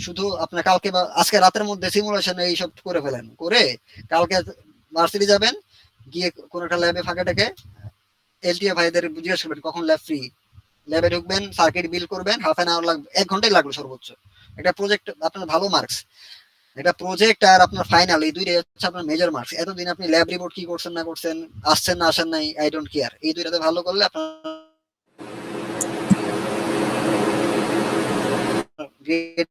শুধু আপনার কালকে বা আজকে রাতের মধ্যে সিমুলেশন এইসব করে ফেলেন, করে কালকে ভার্সিটি যাবেন, গিয়ে কোন একটা ল্যাবে ফাঁকাটাকে এলটিএ ভাইদের জিজ্ঞেস করবেন কখন ল্যাব ফ্রি, ল্যাবে ঢুকবেন, সার্কিট বিল করবেন, হাফ অ্যান আওয়ার লাগবে, 1 ঘন্টাই লাগলো সর্বোচ্চ। একটা প্রজেক্ট আপনার ভালো মার্কস, একটা প্রজেক্ট আর আপনার ফাইনাল, এই দুইটাই হচ্ছে আপনার মেজর মার্কস। এতদিন আপনি ল্যাব রিপোর্ট কি করছেন না করছেন, আসছেন না আসেন নাই, আই ডোন্ট কেয়ার, এই দুইটাতে ভালো করলে আপনার গ্রেড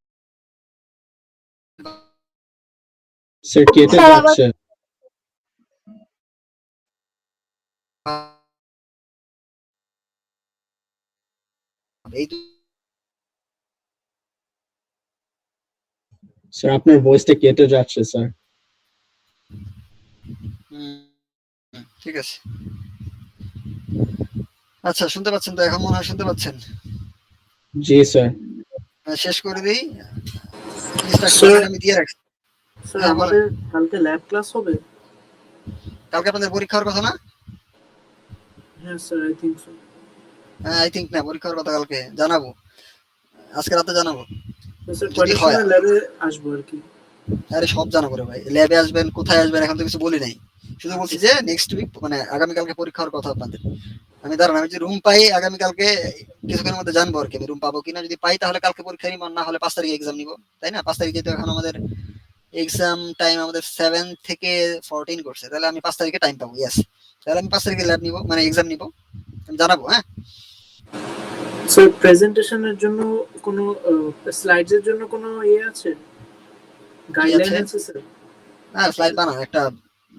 স্যার কেটে স্যার আবার যাচ্ছে। এই স্যার আপনার ভয়েসটা কেটে যাচ্ছে স্যার। ঠিক আছে। আচ্ছা শুনতে পাচ্ছেন তো এখন? মনে হয় শুনতে পাচ্ছেন। জি স্যার। শেষ করে দিই। আমি দিয়ে রাখছি। স্যার হ্যাঁ, আমাদের কালকে ল্যাব ক্লাস হবে? কালকে আপনাদের পরীক্ষার কথা না? হ্যাঁ sir, I think so. I think না, পরীক্ষার কথা কালকে জানাবো, আজকে রাতে জানাবো। স্যার যদি হয় ল্যাবে আসবো আর কি। আরে সব জানাবো রে ভাই, ল্যাবে আসবেন, কোথায় আসবেন এখন তো কিছু বলি নাই, শুধু বলছি যে নেক্সট উইক মানে আগামীকালকে পরীক্ষার কথা আপনাদের। আমি দাঁড়ান, আমি যদি রুম পাই আগামীকালকে কিছুক্ষণের মধ্যে জানবো আর কি আমি রুম পাবো কিনা। যদি পাই তাহলে কালকে পরীক্ষা নিব, না হলে 5 তারিখে এক্সাম নিবো, তাই না? 5 তারিখে তো এখন আমাদের এক্সাম টাইম আমাদের 7 থেকে 14 করছে, তাহলে আমি 5 তারিখে টাইম পাবো। ইয়েস, তাহলে আমি 5 তারিখে ল্যাব নিব মানে এক্সাম নিব, আমি জানাবো। হ্যাঁ স্যার প্রেজেন্টেশনের জন্য কোনো স্লাইডস এর জন্য কোনো আছে, গাইডলাইন আছে স্যার? হ্যাঁ স্লাইড বানান, একটা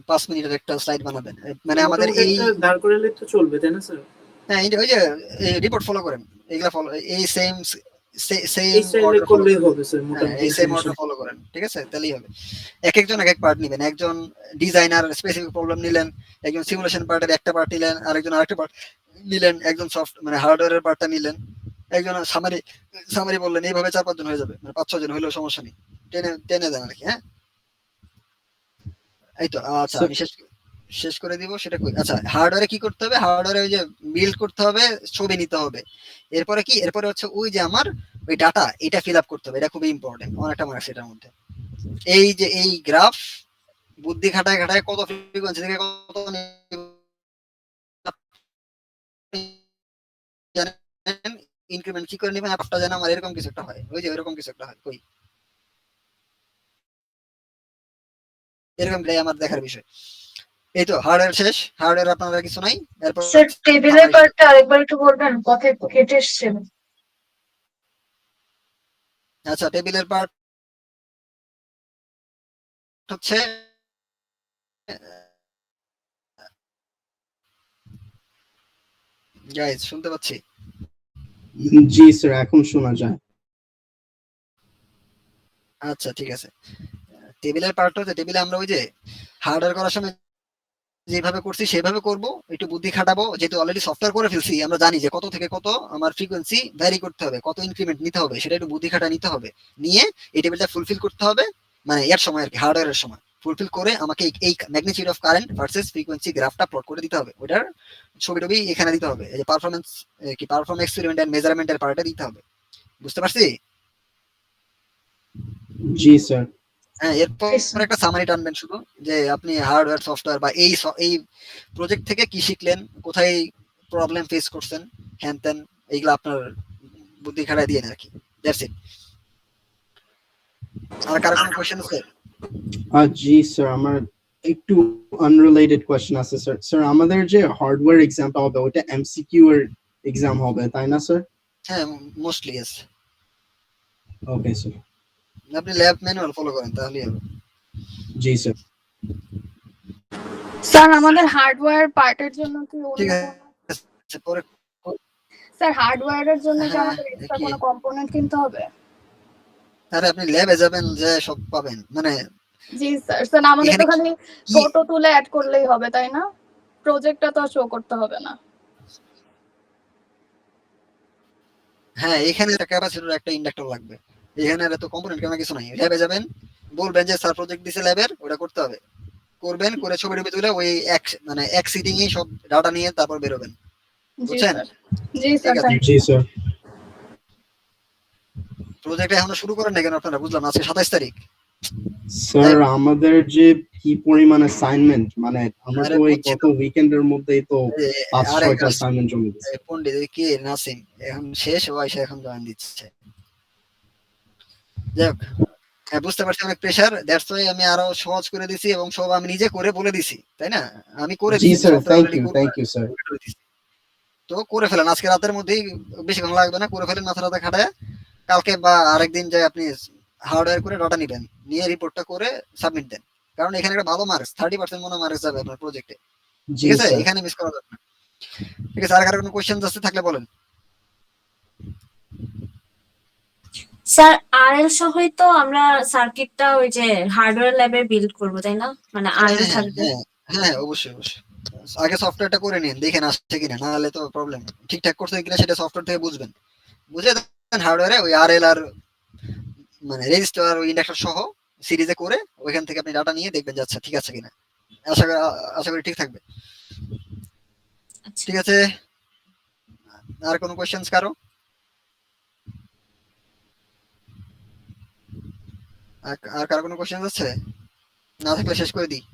5 মিনিটের একটা স্লাইড বানাবেন, মানে আমাদের এই দাঁড় করালে তো চলবে তাই না স্যার? হ্যাঁ ওই যে রিপোর্ট ফলো করেন, এগুলা ফলো, এই সেম সেম এই স্টাইলে অর্ডার করলেই হবে স্যার মোটামুটি এই সেম সমস্যা অর্ডার নেই। ফলো করেন, ঠিক আছে, তাহলেই হবে। এক একজন এক এক পার্ট নেবেন, একজন ডিজাইনার স্পেসিফিক প্রবলেম নিলেন, একজন সিমুলেশন পার্টের একটা পার্ট নিলেন, আরেকজন আরেকটা পার্ট নিলেন, একজন সফট মানে হার্ডওয়্যারের পার্টটা নিলেন, একজন সামারি সামারি বললেন, এইভাবে 4-5 জন হয়ে যাবে, মানে 5-6 জন হলেও সমস্যা নেই, টেনে টেনে দেন আর কি। হ্যাঁ, এই তো। আচ্ছা, So, আমি শেষ করে দিব সেটা কই। আচ্ছা, হার্ডওয়্যারে কি করতে হবে, হার্ডওয়্যারে ওই যে বিল্ড করতে হবে, ছবি নিতে হবে, এরপরে কি, এরপরে হচ্ছে ওই যে আমার ওই ডাটা এটা ফিল আপ করতে হবে, এটা খুবই ইম্পর্টেন্ট, অনেকটা মার্কস এটার মধ্যে। এই যে এই গ্রাফ বুদ্ধি খাটায় খাটায় কত ফ্রিকোয়েন্সি থেকে কত জানেন ইনক্রিমেন্ট কি করে নেবেন, আপটা যেন আমার এরকম কিছু একটা হয়, ওই যে এরকম কিছু একটা হয়, কই এরকম আমার দেখার বিষয়। এই তো হার্ডওয়্যার শেষ, হার্ডওয়্যার আপনার আর কিছু নাই, এরপর স্যার টেবিলের পার্টটা আরেকবার একটু বলবেন, কথায় কেটে এসছে। আচ্ছা, টেবিলের পার্ট হচ্ছে গাইজ শুনতে পাচ্ছি? জি স্যার, এখন শোনা যায়। আচ্ছা, ঠিক আছে। টেবিলের পার্ট হচ্ছে, টেবিলে আমরা ওই যে হার্ডওয়্যার করার সময় যেভাবে করছি সেভাবে করব, একটু বুদ্ধি খাটাবো, যেহেতু অলরেডি সফটওয়্যার করে ফেলছি, আমরা জানি যে কত থেকে কত আমার ফ্রিকোয়েন্সি ভ্যারি করতে হবে, কত ইনক্রিমেন্ট নিতে হবে, সেটা একটু বুদ্ধি খাটা নিতে হবে, নিয়ে এই টেবিলটা ফুলফিল করতে হবে, মানে এর সময় আর কি, হার্ডওয়্যারের সময় ফুলফিল করে আমাকে এই magnitude of current versus frequency গ্রাফটা প্লট করে দিতে হবে, ওটার ছবি টবি এখানে দিতে হবে, এই যে পারফরমেন্স কি পারফর্ম এক্সপেরিমেন্ট এন্ড মেজারমেন্টের পার্টে দিতে হবে। বুঝতে পারছি? জি স্যার। হ্যাঁ, এরপর একটা সামারি টানবেন শুধু, যে আপনি হার্ডওয়্যার সফটওয়্যার বা এই প্রজেক্ট থেকে কি শিখলেন, কোথায় প্রবলেম ফেস করছেন, হ্যান ত্যান, এইগুলো আপনার বুদ্ধি খাটায় দিয়ে আর কি। That's it. আর কারো কোনো কোশ্চেন আছে? জি স্যার, আমার একটু আনরিলেটেড কোয়েশ্চেন আছে স্যার। স্যার, আমাদের যে হার্ডওয়্যার এক্সামটা হবে ওটা এমসিকিউ এর এক্সাম হবে, তাই না স্যার? হ্যাঁ, মোস্টলি ইয়েস। Okay sir. আপনি ল্যাব ম্যানুয়াল ফলো করেন তাহলেই হবে। জি স্যার। স্যার আমাদের হার্ডওয়্যার পার্টের জন্য কি ঠিক অন্য আছে, পরে স্যার হার্ডওয়্যারের জন্য কি হ্যাঁ আমাদের এক্সট্রা কি, কোনো কম্পোনেন্ট কিনতে হবে? আরে আপনি ল্যাবে যাবেন, যে সব পাবেন, মানে জি স্যার। স্যার আমাদের তো এখানে খালি কি, ফটো তুলে অ্যাড করলেই হবে, তাই না? প্রজেক্টটা তো শো করতে হবে না। হ্যাঁ এখানে একটা ক্যাপাসিটর একটা ইন্ডাক্টর লাগবে, এখানে আর এত কম্পোনেন্ট কেন কিছু নাই। ল্যাবে যাবেন, বলবেন যে স্যার প্রজেক্ট দিছে ল্যাবের, ওটা করতে হবে, করবেন, করে ছবি টবি তুলে ওই এক সিটিং এই সব ডাটা নিয়ে তারপর বেরোবেন। জি বুঝছেন? স্যার। জি ঠিক স্যার, আছে। থ্যাংক জি স্যার। প্রজেক্ট এখনো শুরু করেন না কেন আপনারা? বুঝলাম না, আজকে 27 তারিখ। স্যার, আমাদের যে কি পরিমাণ অ্যাসাইনমেন্ট, মানে আমরা আরে তো ওই বুঝছি গত তো। উইকেন্ডের মধ্যেই তো এ- 5-6টা অ্যাসাইনমেন্ট জমে গেছে। পন্ডিত ওই কে নাসিম এখন শেষ, ও আইসা এখন জয়েন দিচ্ছে। যাই হোক, হ্যাঁ বুঝতে পারছি অনেক প্রেশার, দ্যাটস ওয়াই আমি আরো সহজ করে দিছি, এবং সব আমি নিজে করে বলে দিছি, তাই না? আমি করে জি দিছি, sir, software thank already you, thank you sir. করে দিছি। তো করে ফেলেন আজকে রাতের মধ্যেই, বেশিক্ষণ লাগবে না, করে ফেলেন মাথা টাথা খাটায়। কালকে বা আরেকদিন যায় আপনি হার্ডওয়্যার করে ডাটা নিবেন, নিয়ে রিপোর্টটা করে সাবমিট দেন, কারণ এখানে একটা ভালো মার্কস 30% মনে মার্কস যাবে আপনার প্রজেক্টে। জি ঠিক আছে, স্যার। এখানে মিস করা যাবে না। ঠিক আছে, আর কারো কোনো কোশ্চেন আছে থাকলে বলেন। স্যার আরএল সহই তো আমরা সার্কিটটা ওই যে হার্ডওয়্যার ল্যাবে বিল্ড করব, তাই না? মানে আরএল হ্যাঁ থাকবে। হ্যাঁ হ্যাঁ, অবশ্যই অবশ্যই। আগে সফটওয়্যারটা করে নিন, দেখেন আসছে কিনা, না হলে তো প্রবলেম। ঠিকঠাক করছে কিনা সেটা সফটওয়্যার থেকে বুঝবেন, বুঝে দেন হার্ডওয়্যারে ওই আরএল আর মানে রেজিস্টার ওই ইন্ডাক্টর সহ সিরিজে করে ওইখান থেকে আপনি ডাটা নিয়ে দেখবেন যাচ্ছে ঠিক আছে কিনা। আশা করি ঠিক থাকবে। আচ্ছা। ঠিক আছে, আর কোনো কোশ্চেন্স কারো? আর কারো কোনো কোশ্চেন আছে? না থাকলে শেষ করে দিই।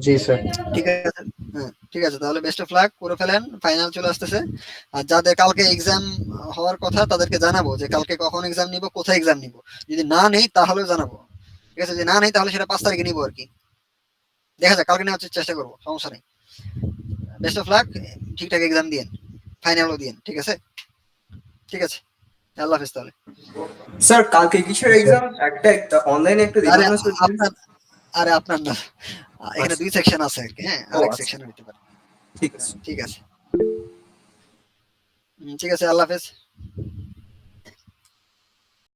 জি স্যার। ঠিক আছে, হ্যাঁ ঠিক আছে, তাহলে বেস্ট অফ লাক, করে ফেলেন, ফাইনাল চলে আসতেছে। আর যাদের কালকে এক্সাম হওয়ার কথা তাদেরকে জানাবো যে কালকে কখন এক্সাম নিব, কোথায় এক্সাম নিব। যদি না নেই তাহলেও জানাবো, ঠিক আছে? যদি না নেই তাহলে সেটা 5 তারিখে নিবো আর কি। দেখা যাক, কালকে নেওয়ার চেষ্টা করবো, সমস্যা নেই। বেস্ট অফ লাক, ঠিকঠাক এক্সাম দিয়েন, ফাইনালও দিয়েন, ঠিক আছে? ঠিক আছে, আল্লাহ হাফেজ তাহলে। স্যার কালকে কিসের এক্সাম? একটা অনলাইনে একটা আরে দিলাম না স্যার। আপনার আপনার না, এখানে 2 সেকশন আছে আর কি। হ্যাঁ, ও আরেক আচ্ছা, সেকশন হইতে পারে। ঠিক আছে। ঠিক আছে, ঠিক আছে, আল্লাহ হাফেজ।